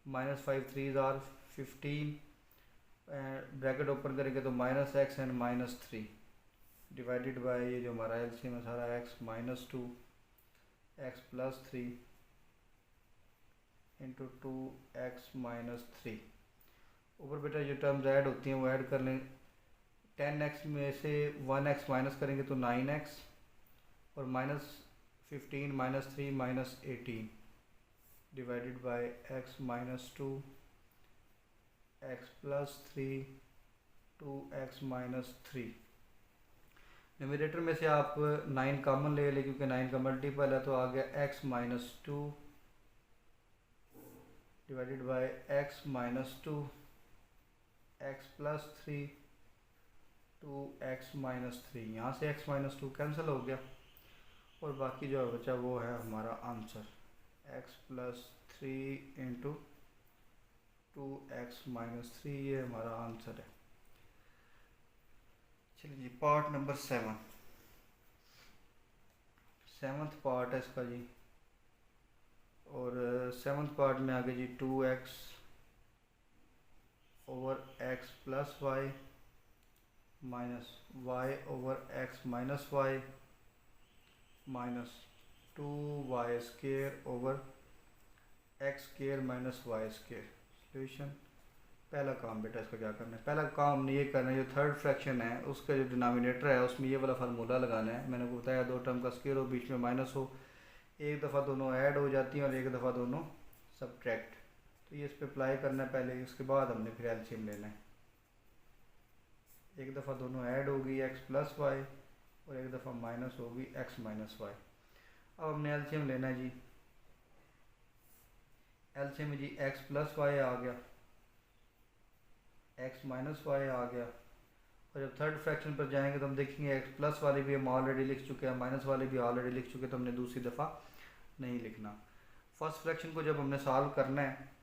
-5 3s are 15, bracket open करेंगे तो -x एंड -3 डिवाइडेड बाय ये जो हमारा एलसीएम है सारा x - 2 x + 3 × 2x - 3। ऊपर बेटा जो टर्म्स ऐड होती हैं वो ऐड कर लें। 10x में से 1x माइनस करेंगे तो 9x, और -15 - 3 -18 divided by x - 2 x + 3 2x - 3। Numerator में से आप 9 कॉमन ले लें क्योंकि 9 का मल्टीपल है, तो आ गया x - 2 divided by x - 2 x + 3 2x - 3। यहाँ से x - 2 कैंसिल हो गया और बाकी जो बचा वो है हमारा आंसर, x + 3 × 2x - 3 ये हमारा आंसर है। चलिए जी, पार्ट नंबर 7, सेवन्थ पार्ट है इसका जी। और सेवन्थ पार्ट में आगे जी 2x over x plus Y minus y over x minus Y minus 2y square over x square minus Y square. Solution. पहला काम बेटा इसका क्या करना है, पहला काम हमने ये करना है, जो थर्ड फ्रैक्शन है उसका जो डिनोमिनेटर है उसमें ये वाला फार्मूला लगाना है। मैंने आपको बताया दो टर्म का स्केयर हो, बीच में माइनस हो, एक दफ़ा दोनों ऐड हो जाती हैं और एक दफ़ा दोनों सब्ट्रैक्ट। तो ये इस पर अप्लाई करना है पहले, उसके बाद हमने फिर एलसीएम लेना है। एक दफ़ा दोनों ऐड होगी x प्लस वाई और एक दफ़ा माइनस होगी x माइनस वाई। अब हमने एलसीएम लेना है जी। एलसीएम में जी x प्लस वाई आ गया, x माइनस वाई आ गया। और जब थर्ड फ्रैक्शन पर जाएंगे तो हम देखेंगे x प्लस वाली भी हम ऑलरेडी लिख चुके हैं, माइनस वाली भी ऑलरेडी लिख चुके हैं, तो हमने दूसरी दफ़ा नहीं लिखना। फर्स्ट फ्रैक्शन को जब हमने सॉल्व करना है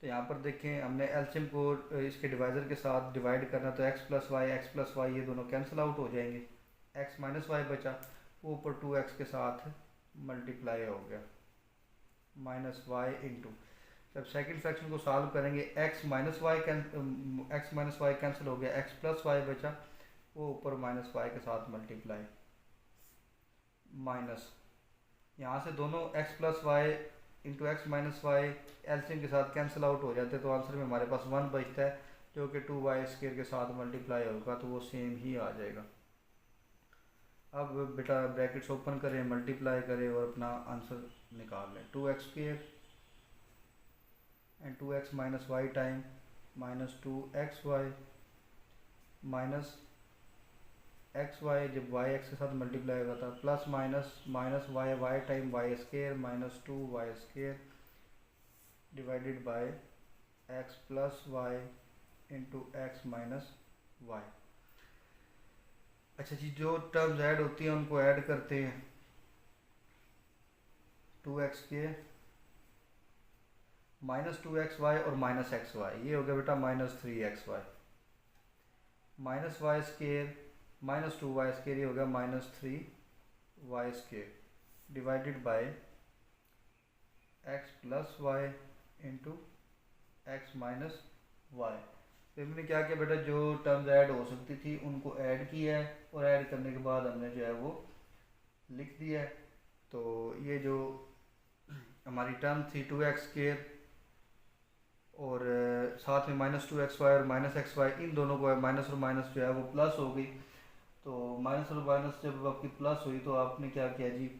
तो यहाँ पर देखें हमने एलसीएम को इसके डिवाइज़र के साथ डिवाइड करना, तो x प्लस वाई ये दोनों कैंसिल आउट हो जाएंगे। x माइनस वाई बचा, वो ऊपर 2x के साथ मल्टीप्लाई हो गया माइनस वाई इंटू। जब सेकंड फ्रैक्शन को सॉल्व करेंगे x माइनस वाई कैंसिल हो गया, x प्लस वाई बचा, वो ऊपर माइनस वाई के साथ मल्टीप्लाई माइनस, यहाँ से दोनों x plus Y into X minus Y LCM के साथ कैंसिल आउट हो जाते हैं, तो आंसर में हमारे पास 1 बचता है जो कि 2y स्क्वायर के साथ मल्टीप्लाई होगा, तो वो सेम ही आ जाएगा। अब बेटा ब्रैकेट्स ओपन करें, मल्टीप्लाई करें और अपना आंसर निकाल लें। 2x square and 2x minus Y time minus 2xy minus X Y, जब वाई एक्स के साथ मल्टीप्लाई होगा था, plus minus Y time Y square minus 2y square divided by X plus Y into X minus Y. अच्छा जी, जो टर्म्स ऐड होती हैं उनको ऐड करते हैं। 2x के माइनस 2xy और माइनस xy, ये हो गया बेटा minus 3xy minus Y square minus 2y square, ये हो गया minus 3y square divided by x plus Y into X minus Y. तो हमने क्या किया बेटा, जो टर्म्स ऐड हो सकती थी उनको ऐड किया है और ऐड करने के बाद हमने जो है वो लिख दिया है। तो ये जो हमारी टर्म थी 2x स्केयर और साथ में माइनस 2xy और माइनस xy, इन दोनों को माइनस और माइनस जो है वो प्लस हो गई। तो माइनस और माइनस जब आपकी प्लस हुई तो आपने क्या किया जी,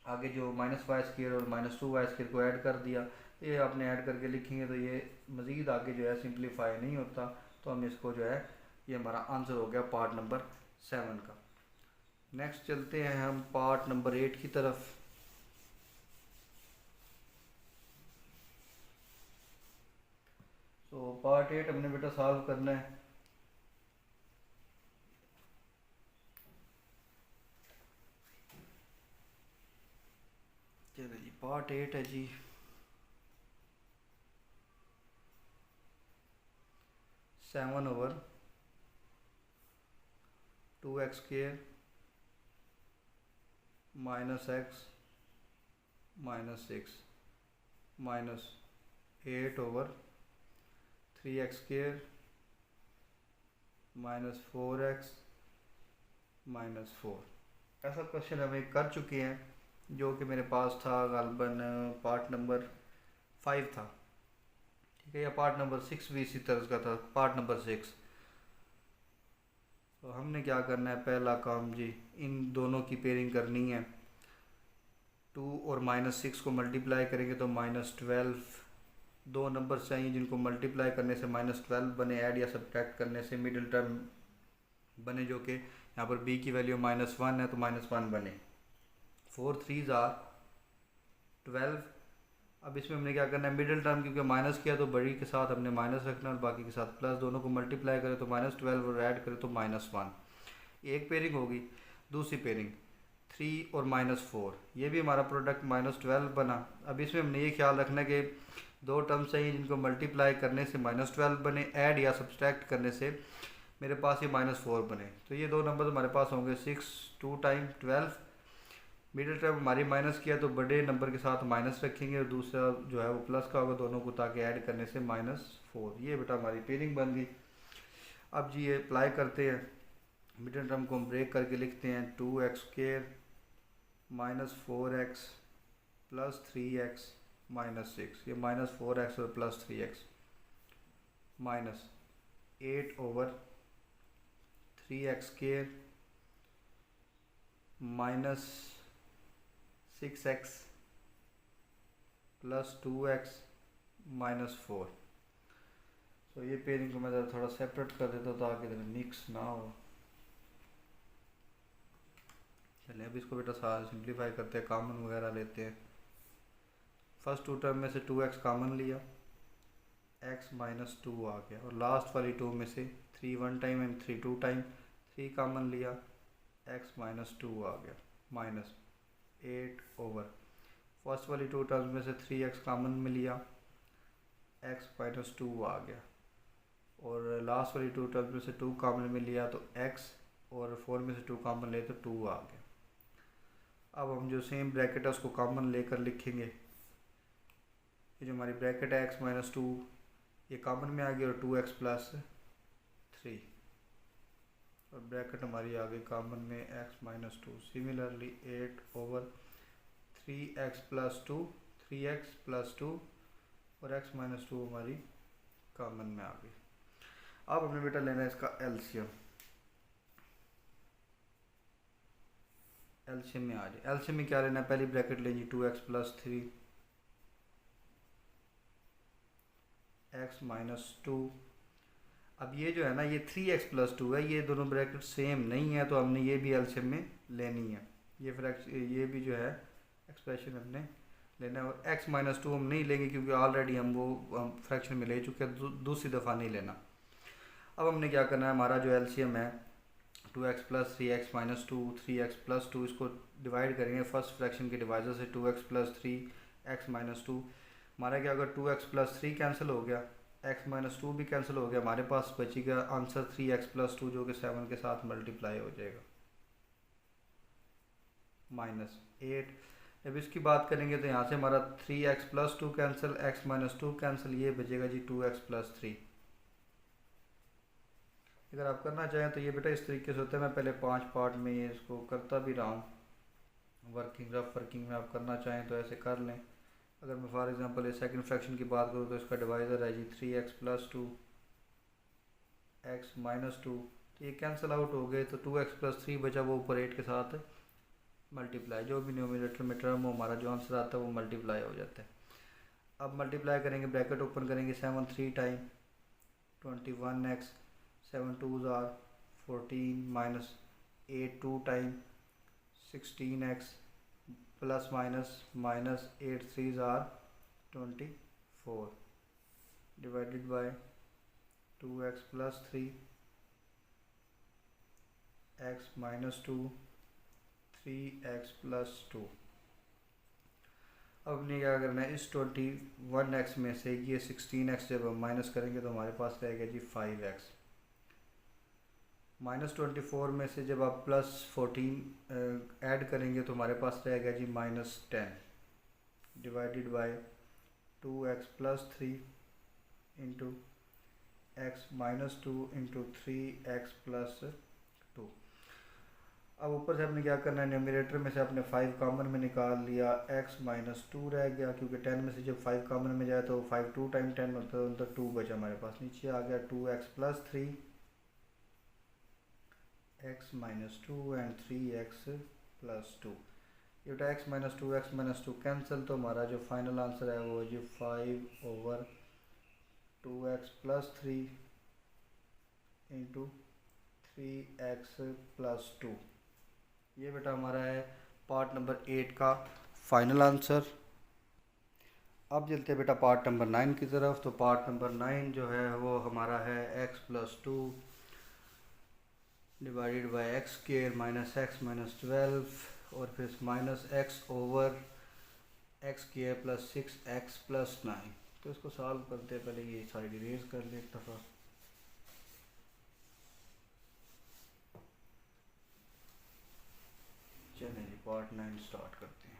आगे जो माइनस वाई स्केयर और माइनस 2y स्केयर को ऐड कर दिया। ये आपने ऐड करके लिखेंगे तो ये मज़ीद आगे जो है सिंप्लीफाई नहीं होता, तो हम इसको जो है, ये हमारा आंसर हो गया पार्ट नंबर 7 का। नेक्स्ट चलते हैं हम पार्ट नंबर 8 की तरफ। तो पार्ट 8 हमने बेटा सॉल्व करना है। चलिए जी, पार्ट 8 है जी। Seven over 2x square minus x minus 6 minus 8 over 3x square minus 4x minus 4। ऐसा क्वेश्चन हमें कर चुके हैं जो कि मेरे पास था गालबन पार्ट नंबर 5 था, ठीक है, या पार्ट नंबर 6 भी इसी तरह का था, पार्ट नंबर 6। तो हमने क्या करना है, पहला काम जी, इन दोनों की पेयरिंग करनी है। 2 और माइनस 6 को मल्टीप्लाई करेंगे तो माइनस 12। दो नंबर चाहिए जिनको मल्टीप्लाई करने से माइनस 12 बने, ऐड या सब्ट्रैक्ट करने से मिडिल टर्म बने, जो कि यहाँ पर b की वैल्यू माइनस 1 है तो माइनस 1 बने। 4 3s आर 12। अब इसमें हमने क्या करना है, मिडिल टर्म क्योंकि माइनस किया तो बड़ी के साथ हमने माइनस रखना और बाकी के साथ प्लस, दोनों को मल्टीप्लाई करें तो माइनस 12 और ऐड करें तो माइनस 1। एक पेयरिंग होगी। दूसरी पेयरिंग 3 और माइनस 4, ये भी हमारा प्रोडक्ट माइनस 12 बना। अब इसमें हमने ये ख्याल रखना है कि दो टर्म्स चाहिए जिनको मल्टीप्लाई करने से माइनस 12 बने, ऐड या सब्सट्रैक्ट करने से मेरे पास ये -4 बने, तो ये दो नंबर हमारे पास होंगे 6 2 टाइम 12। मिडिल टर्म हमारी माइनस किया तो बड़े नंबर के साथ माइनस रखेंगे और दूसरा जो है वो प्लस का होगा दोनों को, ताकि ऐड करने से -4। ये बेटा हमारी पेयरिंग बन गई। अब जी ये अप्लाई करते हैं, मिडिल टर्म को हम ब्रेक करके लिखते हैं 2x² -4x +3x -6। ये -4x और +3x -8/3x² -6x +2x -4। तो ये पेयरिंग को मैं ज़रा थोड़ा सेपरेट कर देता हूँ ताकि इधर मिक्स ना हो। चलिए अब इसको बेटा सारा सिंप्लीफाई करते हैं, कॉमन वगैरह लेते हैं। फर्स्ट टू टर्म में से 2x कॉमन लिया, x -2 आ गया, और लास्ट वाली 2 में से 3 1 टाइम एंड 3 2 टाइम 3 कॉमन लिया, x -2 आ गया, -8/। फर्स्ट वाली 2 टर्म्स में से 3x कॉमन में लिया, x -2 आ गया, और लास्ट वाली 2 टर्म्स में से 2 कॉमन में लिया तो x, और 4 में से 2 कॉमन ले तो 2 आ गया। अब हम जो सेम ब्रैकेट है उसको कॉमन लेकर लिखेंगे। ये जो हमारी ब्रैकेट है x -2 ये कॉमन में आ गई, और 2x +3, और ब्रैकेट हमारी आ गई कॉमन में x -2। सिमिलरली 8/3x +2, 3x +2 और x -2 हमारी कॉमन में आ गई। अब हमने बेटा लेना है इसका एलसीएम। एलसीएम में आ जाए, एलसीएम में क्या लेना है, पहली ब्रैकेट लेंगे 2x +3 x -2। अब ये जो है ना ये 3x +2 है, ये दोनों ब्रैकेट सेम नहीं है, तो हमने ये भी एलसीएम में लेनी है। ये भी जो है एक्सप्रेशन हमने लेना है, और x -2 हम नहीं लेंगे क्योंकि ऑलरेडी हम फ्रैक्शन में ले चुके हैं, दूसरी दफ़ा नहीं लेना। अब हमने क्या करना है, हमारा जो एलसीएम है 2x + 3x -2 3x +2, इसको डिवाइड करेंगे फर्स्ट फ्रैक्शन के डिवाइजर से, 2x + 3x -2। हमारा क्या अगर 2x + 3 कैंसिल हो गया, x -2 भी कैंसिल हो गया, हमारे पास बचेगा आंसर 3x + 2 जो कि 7 के साथ मल्टीप्लाई हो जाएगा, -8। जब इसकी बात करेंगे तो यहाँ से हमारा 3x + 2 कैंसिल, x -2 कैंसिल, ये बचेगा जी 2x + 3। अगर आप करना चाहें तो ये बेटा इस तरीके से होता है, मैं पहले 5 पार्ट में ये इसको करता भी रहा हूँ, रफ वर्किंग में आप करना चाहें तो ऐसे कर लें। अगर मैं फॉर एग्जांपल ये सेकंड फ्रैक्शन की बात करूँ तो इसका डिवाइज़र है जी 3x + 2 x -2, तो ये कैंसिल आउट हो गए, तो 2x + 3 बचा, वो ऊपर 8 के साथ मल्टीप्लाई, जो भी न्यूमरेटर में टर्म हो हमारा जो आंसर आता है वो मल्टीप्लाई हो जाता है। अब मल्टीप्लाई करेंगे, ब्रैकेट ओपन करेंगे, 7 3 time 21x 7 2s are 14 -8 2 time 16x ±-8 3s are 24 divided by 2x + 3 x -2 3x + 2। अब हमने क्या करना है, इस 21x में से ये 16x जब हम माइनस करेंगे तो हमारे पास रहेगा जी 5x। -24 में से जब आप +14 ऐड करेंगे तो हमारे पास रहेगा जी -10 divided by 2x + 3 into x -2 into 3x + 2। अब ऊपर से आपने क्या करना है, न्यूमरेटर में से आपने 5 कॉमन में निकाल लिया, x -2 रह गया, क्योंकि 10 में से जब 5 कॉमन में जाए तो 5 2 टाइम 10 होता है, तो 2 बचा हमारे पास, नीचे आ गया 2x + 3 x -2 एंड 3x + 2। ये बेटा x -2 कैंसिल, तो हमारा जो फाइनल आंसर है वो जी 5/2x + 3 इंटू 3x + 2। ये बेटा हमारा है पार्ट नंबर 8 का फाइनल आंसर। अब चलते हैं बेटा पार्ट नंबर 9 की तरफ। तो पार्ट नंबर 9 जो है वो हमारा है x + 2 divided by x² -x -12 और फिर -x/(x² + 6x + 9। तो इसको सॉल्व करते हैं, पहले ये साइड इरेज कर ले एक दफ़ा। पार्ट 9 स्टार्ट करते हैं।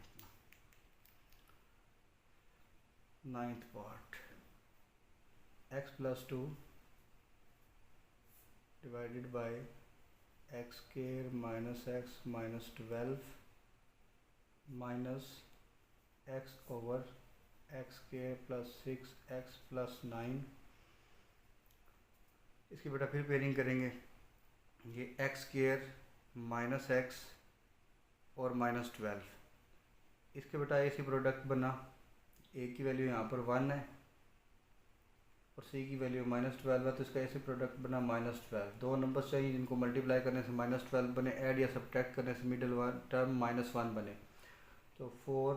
Ninth part, x plus 2 divided by x square minus x minus 12 minus x over x square plus 6x plus 9। इसकी बेटा फिर पेयरिंग करेंगे। ये एक्स स्क्वायर माइनस एक्स और माइनस 12, इसके बेटा ऐसी प्रोडक्ट बना, ए की वैल्यू यहाँ पर 1 है और सी की वैल्यू -12 है, तो इसका ऐसे प्रोडक्ट बना -12। दो नंबर्स चाहिए जिनको मल्टीप्लाई करने से -12 बने, ऐड या सब्ट्रैक्ट करने से मिडिल टर्म -1 बने। तो 4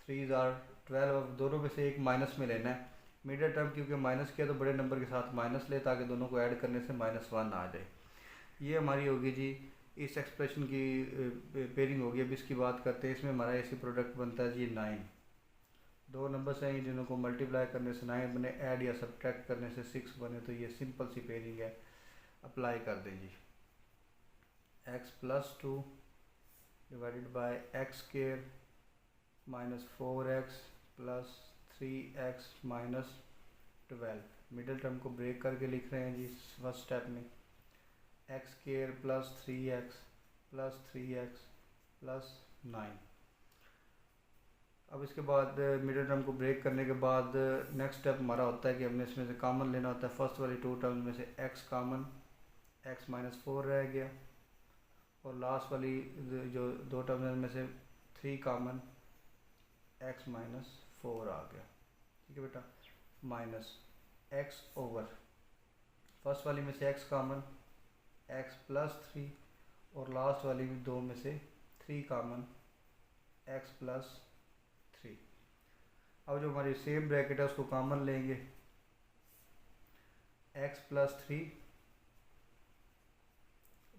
3 12, अब दोनों में से एक माइनस में लेना है। मिडिल टर्म क्योंकि माइनस किया तो बड़े नंबर के साथ माइनस ले, ताकि दोनों को ऐड करने से -1 आ जाए। ये हमारी होगी जी इस एक्सप्रेशन की पेयरिंग होगी। अब इसकी बात करते हैं। इसमें हमारा ऐसी प्रोडक्ट बनता है जी 9। दो नंबर्स हैं जिन्हों को मल्टीप्लाई करने से 9 बने, ऐड या सब्ट्रैक्ट करने से 6 बने, तो ये सिंपल सी पेयरिंग है। अप्लाई कर दें जी। x plus 2 divided by x square minus 4x plus 3x minus 12। Middle term को ब्रेक करके लिख रहे हैं जी फर्स्ट स्टेप में। X square plus 3x plus 3x plus 9। अब इसके बाद मिडिल टर्म को ब्रेक करने के बाद नेक्स्ट स्टेप हमारा होता है कि हमने इसमें से कॉमन लेना होता है। फर्स्ट वाली 2 टर्म्स में से x कॉमन, x माइनस 4 रह गया, और लास्ट वाली जो 2 टर्म्स में से 3 कॉमन, x माइनस 4 आ गया। ठीक है बेटा, माइनस x ओवर फर्स्ट वाली में से x कॉमन, x प्लस 3, और लास्ट वाली में 2 में से 3 कॉमन, x प्लस 3। अब जो हमारी सेम ब्रैकेट है उसको कॉमन लेंगे। x प्लस 3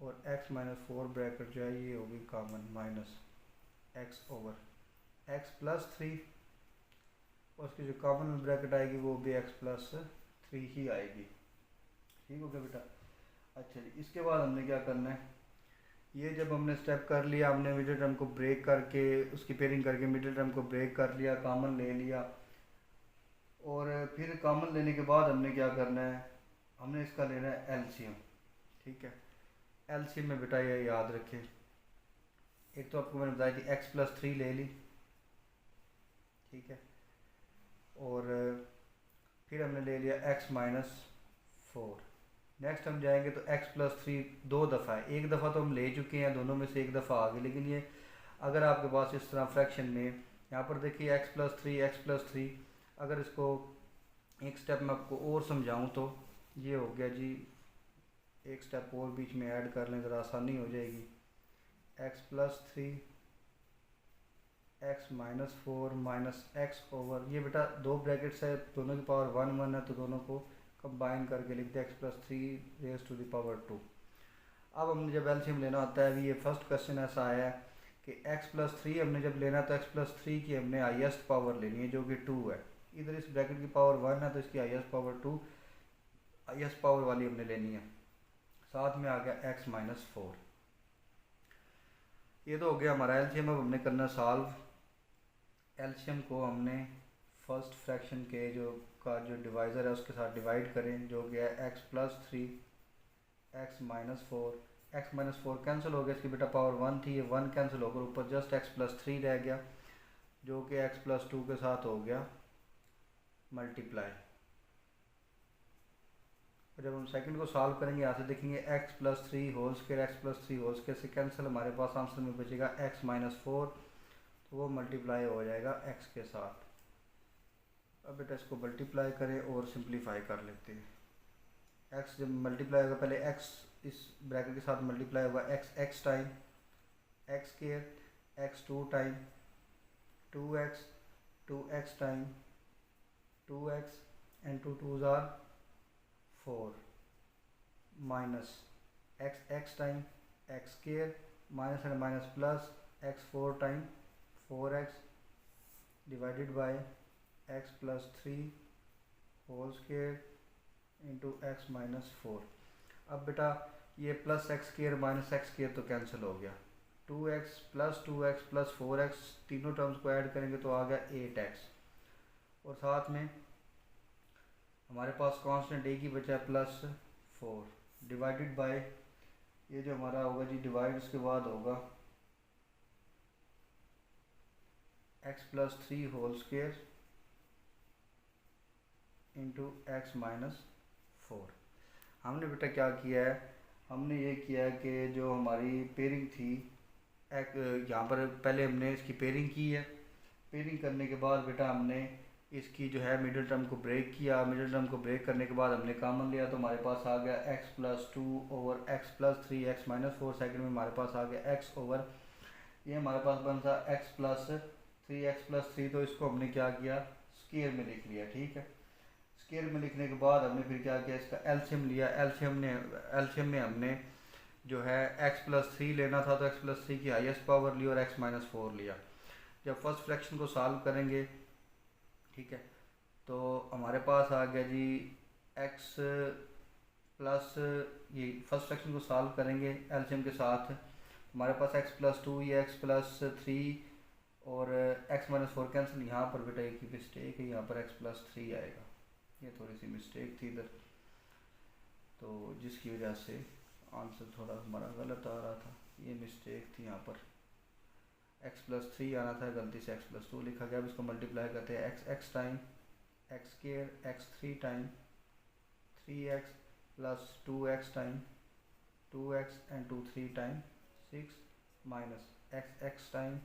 और x माइनस 4 ब्रैकेट जो है ये होगी common, minus x over x plus 3, और उसकी जो कॉमन ब्रैकेट आएगी वो भी x प्लस 3 ही आएगी। ठीक हो गया बेटा। अच्छा जी, इसके बाद हमने क्या करना है, ये जब हमने स्टेप कर लिया, हमने मिडिल टर्म को ब्रेक करके उसकी पेयरिंग करके मिडिल टर्म को ब्रेक कर लिया, कॉमन ले लिया, और फिर कॉमन लेने के बाद हमने क्या करना है, हमने इसका लेना है एलसीएम। ठीक है, एलसीएम में बेटा ये याद रखें, एक तो आपको मैंने बताया कि x प्लस 3 ले ली, ठीक है, और फिर हमने ले लिया x माइनस 4। नेक्स्ट हम जाएंगे तो x प्लस 3 2 दफ़ा है, एक दफ़ा तो हम ले चुके हैं, दोनों में से एक दफ़ा आ गई, लेकिन ये अगर आपके पास इस तरह फ्रैक्शन में यहाँ पर देखिए x प्लस 3, अगर इसको एक स्टेप में आपको और समझाऊं तो ये हो गया जी, एक स्टेप और बीच में ऐड कर लें ज़रा आसानी हो जाएगी। x plus 3 x minus 4 minus x over, ये बेटा दो ब्रैकेट्स है, दोनों की पावर 1 1 है, तो दोनों को कंबाइन करके लिख दे x plus 3 raise to the power 2। अब हमने जब एलसीएम लेना होता है, अभी ये फर्स्ट क्वेश्चन ऐसा आया है कि x प्लस 3 हमने जब लेना है तो x प्लस 3 की हमने हाईएस्ट पावर लेनी है जो कि 2 है। इधर इस ब्रैकेट की पावर 1 है तो इसकी हाईएस्ट पावर 2, हाईएस्ट पावर वाली हमने लेनी है। साथ में आ गया x माइनस 4। ये तो हो गया हमारा एलसीएम। अब हमने करना सॉल्व। एलसीएम को हमने फर्स्ट फ्रैक्शन के जो डिवाइज़र है उसके साथ डिवाइड करें, जो कि है x plus 3 x minus 4। x minus 4 cancel हो गया, इसकी बेटा पावर 1 थी, ये 1 कैंसिल होकर ऊपर जस्ट x प्लस 3 रह गया, जो कि x प्लस 2 के साथ हो गया मल्टीप्लाई। और जब हम सेकंड को सॉल्व करेंगे, यहाँ से देखेंगे x plus 3 whole square, x plus 3 whole square से कैंसिल, हमारे पास आंसर में बचेगा x माइनस 4, तो वो मल्टीप्लाई हो जाएगा x के साथ। अब बेटा इसको मल्टीप्लाई करें और सिंप्लीफाई कर लेते हैं। x जब मल्टीप्लाई होगा, पहले x इस ब्रैकेट के साथ मल्टीप्लाई होगा, x time x square, x 2 time 2x time 2x and 2 2s are 4 minus x time x square minus and minus plus x 4 time 4x divided by x plus 3 whole square into x minus 4। अब बेटा ये plus x square minus x square तो कैंसिल हो गया, 2x plus 2x plus 4x, तीनों टर्म्स को ऐड करेंगे तो आ गया 8x, और साथ में हमारे पास कांस्टेंट एक ही बचा है +4, डिवाइडेड बाय ये जो हमारा होगा जी डिवाइड उसके बाद होगा x plus 3 whole square into X minus 4। हमने बेटा क्या किया है, हमने ये किया है कि जो हमारी पेयरिंग थी यहाँ पर पहले हमने इसकी पेयरिंग की है। पेयरिंग करने के बाद बेटा हमने इसकी जो है मिडिल टर्म को ब्रेक किया। मिडिल टर्म को ब्रेक करने के बाद हमने कॉमन लिया तो हमारे पास आ गया x plus 2 over x plus 3 x minus 4। Second में हमारे पास आ गया x ओवर ये हमारे पास बनता x प्लस 3 x प्लस 3, तो इसको हमने क्या किया स्क्वायर में लिख लिया। ठीक है, स्क्वायर में लिखने के बाद हमने फिर क्या किया इसका एलसीएम लिया। एलसीएम में हमने जो है x प्लस 3 लेना था तो x प्लस 3 की हाईएस्ट पावर ली और x माइनस 4 लिया। जब फर्स्ट फ्रैक्शन को सॉल्व करेंगे, ठीक है, तो हमारे पास आ गया जी x प्लस, ये फर्स्ट फ्रैक्शन को सॉल्व करेंगे एलसीएम के साथ, हमारे पास x प्लस 2 ये x प्लस 3 और x माइनस 4 कैंसिल। यहाँ पर बेटा एक ही मिस्टेक है, यहाँ पर x प्लस 3 आएगा, ये थोड़ी सी मिस्टेक थी इधर, तो जिसकी वजह से आंसर थोड़ा हमारा गलत आ रहा था। ये मिस्टेक थी, यहाँ पर x प्लस 3 आना था, गलती से x प्लस 2 लिखा गया। अब इसको मल्टीप्लाई करते हैं x time x square x 3 time 3x plus 2x time 2x and 2 3 time 6 minus x time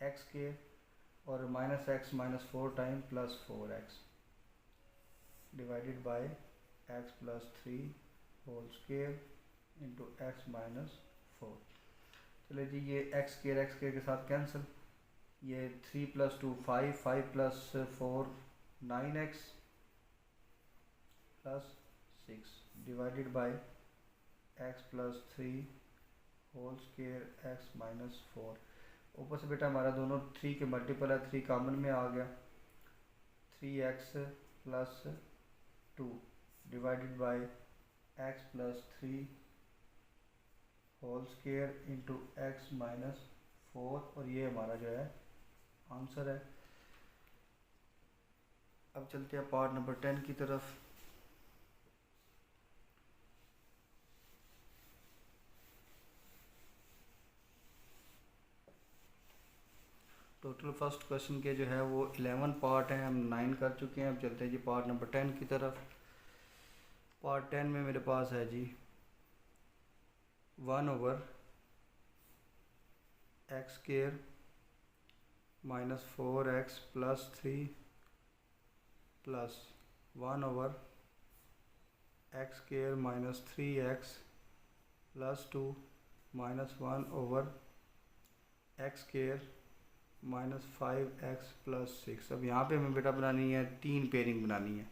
x square और minus x minus 4 time plus 4x divided by x plus 3 whole square into x minus 4। चले जी, ये x स्क्वायर के साथ कैंसिल, ये 3 plus 2 5, 5 plus 4 9x plus 6 divided by x plus 3 whole square x minus 4। ऊपर से बेटा हमारा दोनों 3 के मल्टीपल है, 3 कॉमन में आ गया, 3x plus 2 divided by x plus 3 whole square into X minus 4, और ये हमारा जो है आंसर है। अब चलते हैं पार्ट नंबर 10 की तरफ। टोटल फर्स्ट क्वेश्चन के जो है वो 11 पार्ट हैं, हम 9 कर चुके हैं। अब चलते हैं जी पार्ट नंबर 10 की तरफ। पार्ट 10 में मेरे पास है जी 1 over x square minus 4x plus 3 plus 1 over x square minus 3x plus 2 minus 1 over x square minus 5x plus 6। अब यहाँ पे हमें बेटा बनानी है 3 पेयरिंग बनानी है।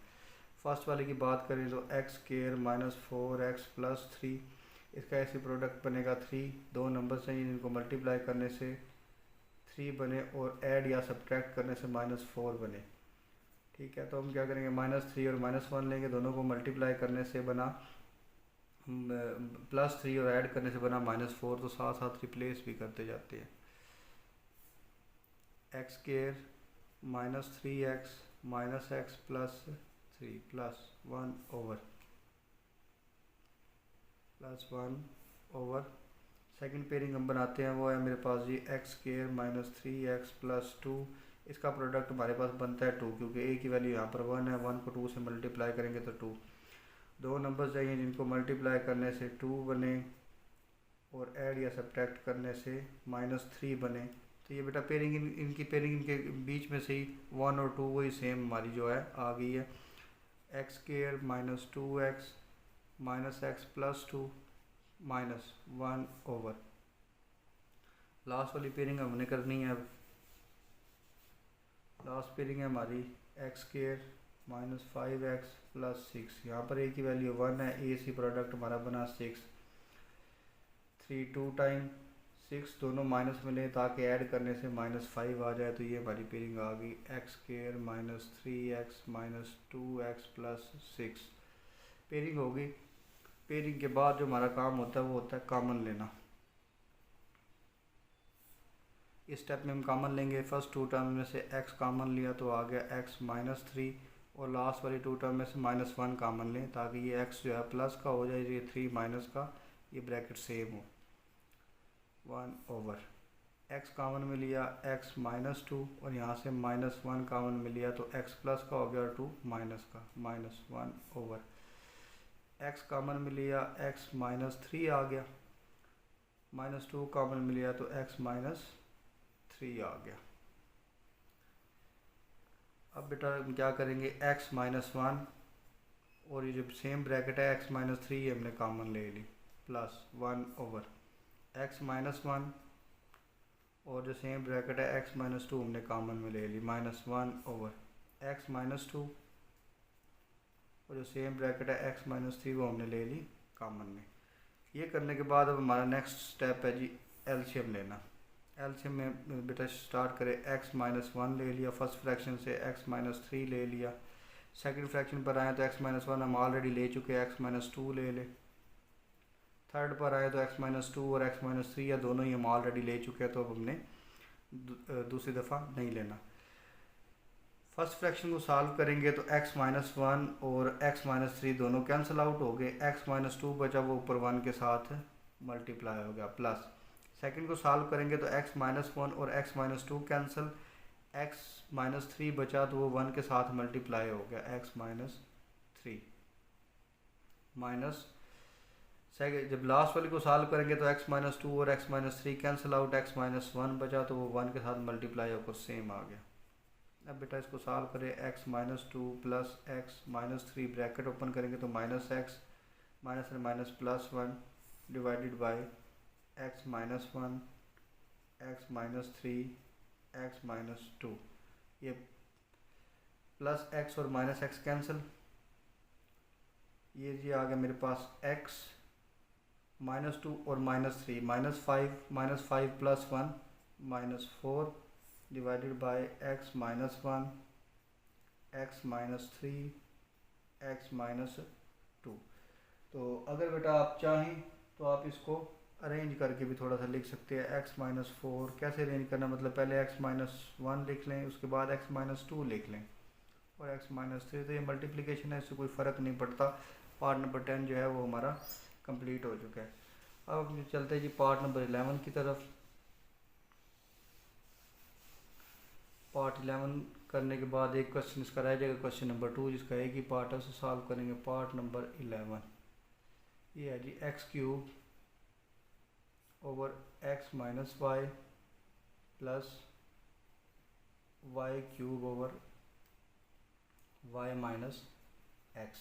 फर्स्ट वाले की बात करें तो x square minus 4x plus 3, इसका ऐसे प्रोडक्ट बनेगा 3। दो नंबर चाहिए जिनको मल्टीप्लाई करने से 3 बने और ऐड या सब्ट्रैक्ट करने से -4 बने। ठीक है, तो हम क्या करेंगे -3 और -1 लेंगे, दोनों को मल्टीप्लाई करने से बना +3 और ऐड करने से बना -4, तो साथ साथ रिप्लेस भी करते जाते हैं। एक्स स्क्वायर माइनस 3x माइनस x plus 3 plus 1 over second pairing हम बनाते हैं, वो है मेरे पास जी x square minus 3x plus 2। इसका प्रोडक्ट हमारे पास बनता है 2, क्योंकि a की वैल्यू यहाँ पर 1 है। 1 को 2 से मल्टीप्लाई करेंगे तो 2। दो नंबर चाहिए जिनको मल्टीप्लाई करने से 2 बने और ऐड या सब्ट्रैक्ट करने से -3 बने। तो ये बेटा पेयरिंग इनकी पेयरिंग इनके बीच में से ही 1 और 2 वही सेम हमारी जो है आ गई है। X square minus 2x minus x plus 2 minus 1 over last वाली पेयरिंग हमने करनी है। अब लास्ट पेयरिंग है हमारी x square minus 5x plus 6। यहाँ पर a की वैल्यू 1 है, a सी प्रोडक्ट हमारा बना 6। 3 2 टाइम 6 दोनों माइनस में लें ताकि ऐड करने से -5 आ जाए, तो ये हमारी पेयरिंग आ गई x square minus 3x minus 2x plus 6। Pairing होगी। पेयरिंग के बाद जो हमारा काम होता है वो होता है कॉमन लेना। इस स्टेप में हम कॉमन लेंगे, फर्स्ट टू टर्म में से x कॉमन लिया तो आ गया x माइनस थ्री, और लास्ट वाली टू टर्म में से माइनस वन कॉमन लें ताकि ये x जो है प्लस का हो जाए, ये थ्री माइनस का, ये ब्रैकेट सेम हो। वन ओवर x कॉमन में लिया x माइनस टू, और यहाँ से माइनस वन कॉमन में लिया तो x प्लस का हो गया, टू माइनस का, minus one over x common में लिया x माइनस थ्री आ गया, माइनस टू कॉमन में लिया तो x माइनस थ्री आ गया। अब बेटा हम क्या करेंगे, x माइनस वन और ये जो सेम ब्रैकेट है x माइनस थ्री, ये हमने कॉमन ले ली, plus one over x minus one, और जो सेम ब्रैकेट है x माइनस टू हमने कॉमन में ले ली, minus one over x minus two, और जो सेम ब्रैकेट है x माइनस थ्री वो हमने ले ली कॉमन में। ये करने के बाद अब हमारा नेक्स्ट स्टेप है जी एलसीएम लेना। एलसीएम में बेटा स्टार्ट करें, x माइनस वन ले लिया फर्स्ट फ्रैक्शन से, x माइनस थ्री ले लिया, सेकंड फ्रैक्शन पर आए तो x माइनस वन हम ऑलरेडी ले चुके हैं, x माइनस टू ले लें, थर्ड पर आए तो x माइनस टू और x माइनस थ्री या दोनों ही हम ऑलरेडी ले चुके हैं, तो अब हमने दूसरी दफ़ा नहीं लेना। फर्स्ट फ्रैक्शन को सॉल्व करेंगे तो x माइनस वन और x माइनस थ्री दोनों कैंसिल आउट हो गए, x माइनस टू बचा वो ऊपर वन के साथ मल्टीप्लाई हो गया, प्लस सेकंड को सॉल्व करेंगे तो x माइनस वन और x minus to cancel, x minus three बचा तो वो वन के साथ मल्टीप्लाई हो गया, x माइनस थ्री माइनस, जब लास्ट वाली को सॉल्व करेंगे तो x माइनस टू और x minus three cancel out, x minus one बचा तो वो वन के साथ मल्टीप्लाई होकर सेम आ गया। अब बेटा इसको सॉल्व करें, x minus two plus x minus three bracket open करेंगे तो minus x minus minus plus one divided by x minus one, x minus three, x minus to, ये प्लस x और माइनस x कैंसिल, ये जी आ गया मेरे पास x माइनस टू और minus three, minus five plus one minus four divided by x minus one, x minus three, x minus to. तो अगर बेटा आप चाहें तो आप इसको अरेंज करके भी थोड़ा सा लिख सकते हैं, x माइनस फोर कैसे अरेंज करना, मतलब पहले x माइनस वन लिख लें, उसके बाद x माइनस टू लिख लें और x माइनस थ्री, तो ये मल्टीप्लिकेशन है, इससे कोई फ़र्क नहीं पड़ता। पार्ट नंबर 10 जो है वो हमारा कंप्लीट हो चुका है। अब हम चलते हैं जी पार्ट नंबर 11 की तरफ। पार्ट 11 करने के बाद एक क्वेश्चन इसका रह जाएगा, क्वेश्चन नंबर 2, जिसका एक ही पार्ट है, उसे सॉल्व करेंगे। पार्ट नंबर 11 ये है जी x cube over x minus Y plus y cube over y minus x.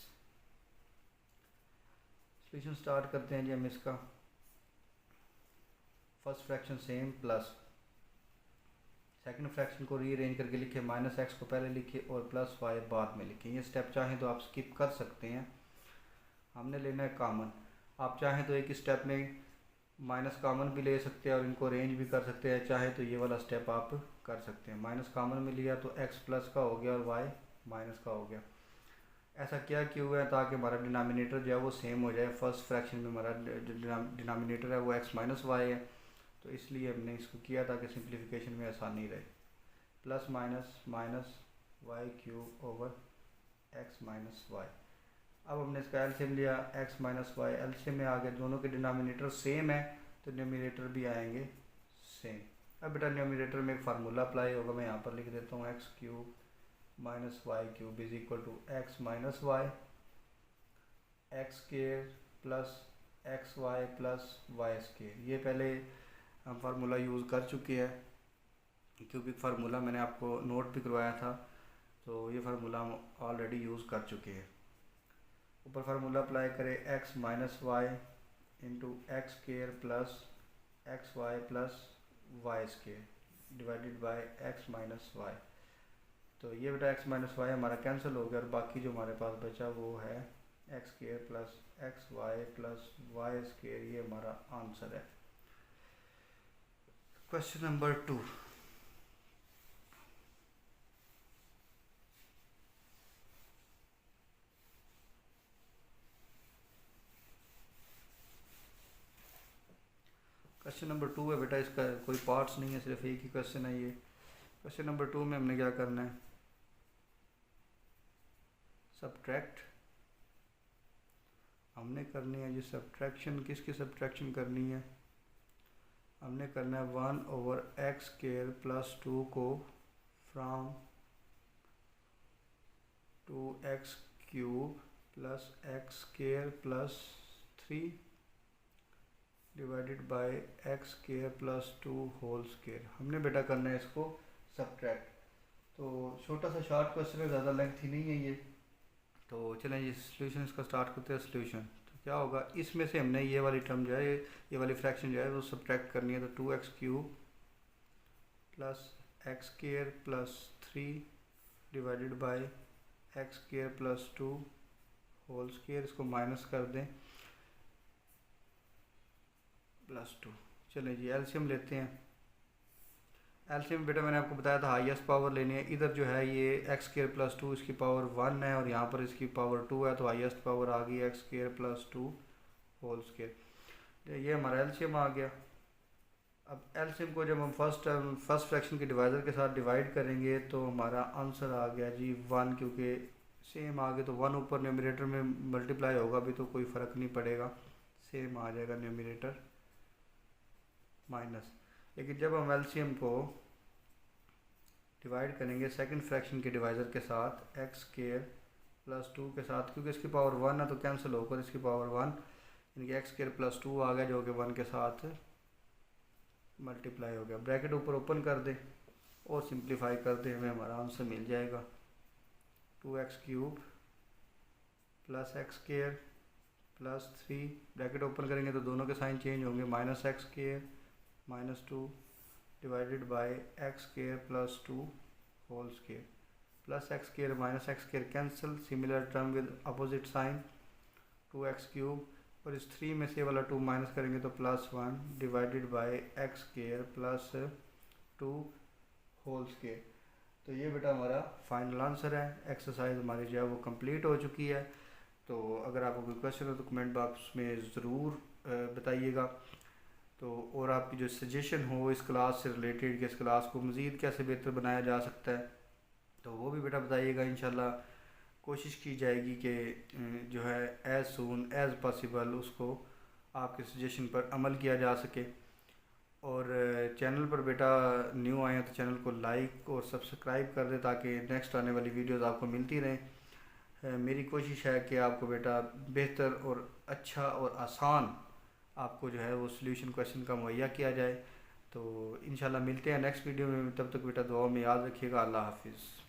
Solution start करते हैं जी हम इसका। First fraction same plus second fraction को रीअरेंज करके लिखे, माइनस एक्स को पहले लिखे और प्लस वाई बाद में लिखे। ये स्टेप चाहें तो आप स्किप कर सकते हैं, हमने लेना है कॉमन। आप चाहें तो एक स्टेप में माइनस कॉमन भी ले सकते हैं और इनको अरेंज भी कर सकते हैं, चाहे तो ये वाला स्टेप आप कर सकते हैं। माइनस कॉमन में लिया तो एक्स प्लस का हो गया और वाई माइनस का हो गया। ऐसा क्या क्यों हुआ है, ताकि हमारा डिनोमिनेटर जो है वो सेम हो जाए। फर्स्ट फ्रैक्शन में हमारा डिनोमिनेटर है वो एक्स माइनस वाई है, तो इसलिए हमने इसको किया ताकि सिंप्लीफिकेशन में आसानी रहे। Plus minus minus Y cube over x minus Y. अब हमने इसका एलसीएम लिया, एक्स माइनस वाई एलसीएम में आ गया, दोनों के डिनोमिनेटर सेम है तो न्यूमिनेटर भी आएंगे सेम। अब बेटा न्यूमिनेटर में एक फार्मूला अप्लाई होगा, मैं यहाँ पर लिख देता हूँ, X cube minus Y cube is equal to X minus Y X square plus X Y plus Y square. ये पहले हम फार्मूला यूज़ कर चुके हैं, क्यूबिक फार्मूला मैंने आपको नोट भी करवाया था, तो ये फार्मूला हम ऑलरेडी यूज़ कर चुके हैं। ऊपर फार्मूला अप्लाई करें, X minus Y into X square plus X Y plus Y square divided by X minus Y. तो ये बेटा एक्स माइनस वाई हमारा कैंसिल हो गया और बाकी जो हमारे पास बचा वो है X square plus X Y plus Y square. ये हमारा आंसर है। Question number 2। क्वेश्चन नंबर 2 है बेटा, इसका कोई पार्ट्स नहीं है, सिर्फ एक ही क्वेश्चन है ये। क्वेश्चन नंबर 2 में हमने क्या करना है, सब्ट्रैक्ट हमने करनी है जी। सब्ट्रैक्शन किसकी सब्ट्रैक्शन करनी है, हमने करना है 1/x² + 2 को from 2x³ + x² + 3 divided by x² + 2 whole square. हमने बेटा करना है इसको सब्ट्रैक्ट। तो छोटा सा शॉर्ट क्वेश्चन है, ज़्यादा लेंथी नहीं है ये। तो चलें जी सॉल्यूशन इसका स्टार्ट करते हैं। सॉल्यूशन तो क्या होगा, इसमें से हमने ये वाली टर्म जो है, ये वाली फ्रैक्शन जो है वो सब्ट्रैक्ट करनी है। तो 2x³ + x² + 3 divided by x² + 2 whole square, इसको माइनस कर दें +2। चलें जी एलसीएम लेते हैं। एलसीएम बेटा मैंने आपको बताया था हाईएस्ट पावर लेनी है। इधर जो है ये x² + 2 इसकी पावर 1 है और यहाँ पर इसकी पावर 2 है, तो हाईएस्ट पावर आ गई x² + 2 होल स्क्वायर। ये हमारा एलसीएम आ गया। अब एलसीएम को जब हम फर्स्ट फ्रैक्शन के डिवाइज़र के साथ डिवाइड करेंगे तो हमारा आंसर आ गया जी 1, क्योंकि सेम आ गया तो 1 ऊपर न्यूमरेटर में मल्टीप्लाई होगा भी तो कोई फ़र्क नहीं पड़ेगा, सेम आ जाएगा न्यूमरेटर माइनस। लेकिन जब हम एलसीएम को डिवाइड करेंगे सेकंड फ्रैक्शन के डिवाइज़र के साथ x² + 2 के साथ, क्योंकि इसकी पावर 1 है तो कैंसिल होकर इसकी पावर 1 यानी कि x² + 2 आ गया, जो कि 1 के साथ मल्टीप्लाई हो गया। ब्रैकेट ऊपर ओपन कर दें और सिंप्लीफाई कर दें, हमें हमारा आंसर मिल जाएगा 2x³ + x² + 3। ब्रैकेट ओपन करेंगे तो दोनों के साइन चेंज होंगे, -x² -2 divided by x² + 2 whole square, +x² -x² cancel, similar term with opposite sign 2x³ और इस 3 में से वाला 2 माइनस करेंगे तो +1 divided by x² + 2 whole square. तो ये बेटा हमारा फाइनल आंसर है। एक्सरसाइज हमारी जो है वो कंप्लीट हो चुकी है। तो अगर आपको कोई क्वेश्चन हो तो कमेंट बॉक्स में ज़रूर बताइएगा। तो और आपकी जो सजेशन हो इस क्लास से रिलेटेड कि इस क्लास को मज़ीद कैसे बेहतर बनाया जा सकता है तो वो भी बेटा बताइएगा। इंशाल्लाह कोशिश की जाएगी कि जो है एज़ सून एज़ पॉसिबल उसको आपके सजेशन पर अमल किया जा सके। और चैनल पर बेटा न्यू आए हैं तो चैनल को लाइक और सब्सक्राइब कर दें ताकि नेक्स्ट आने वाली वीडियोस आपको मिलती रहें। मेरी कोशिश है कि आपको बेटा बेहतर और अच्छा और आसान आपको जो है वो सॉल्यूशन क्वेश्चन का मुहैया किया जाए। तो इंशाल्लाह मिलते हैं नेक्स्ट वीडियो में, तब तक बेटा दुआ में याद रखिएगा। अल्लाह हाफिज़।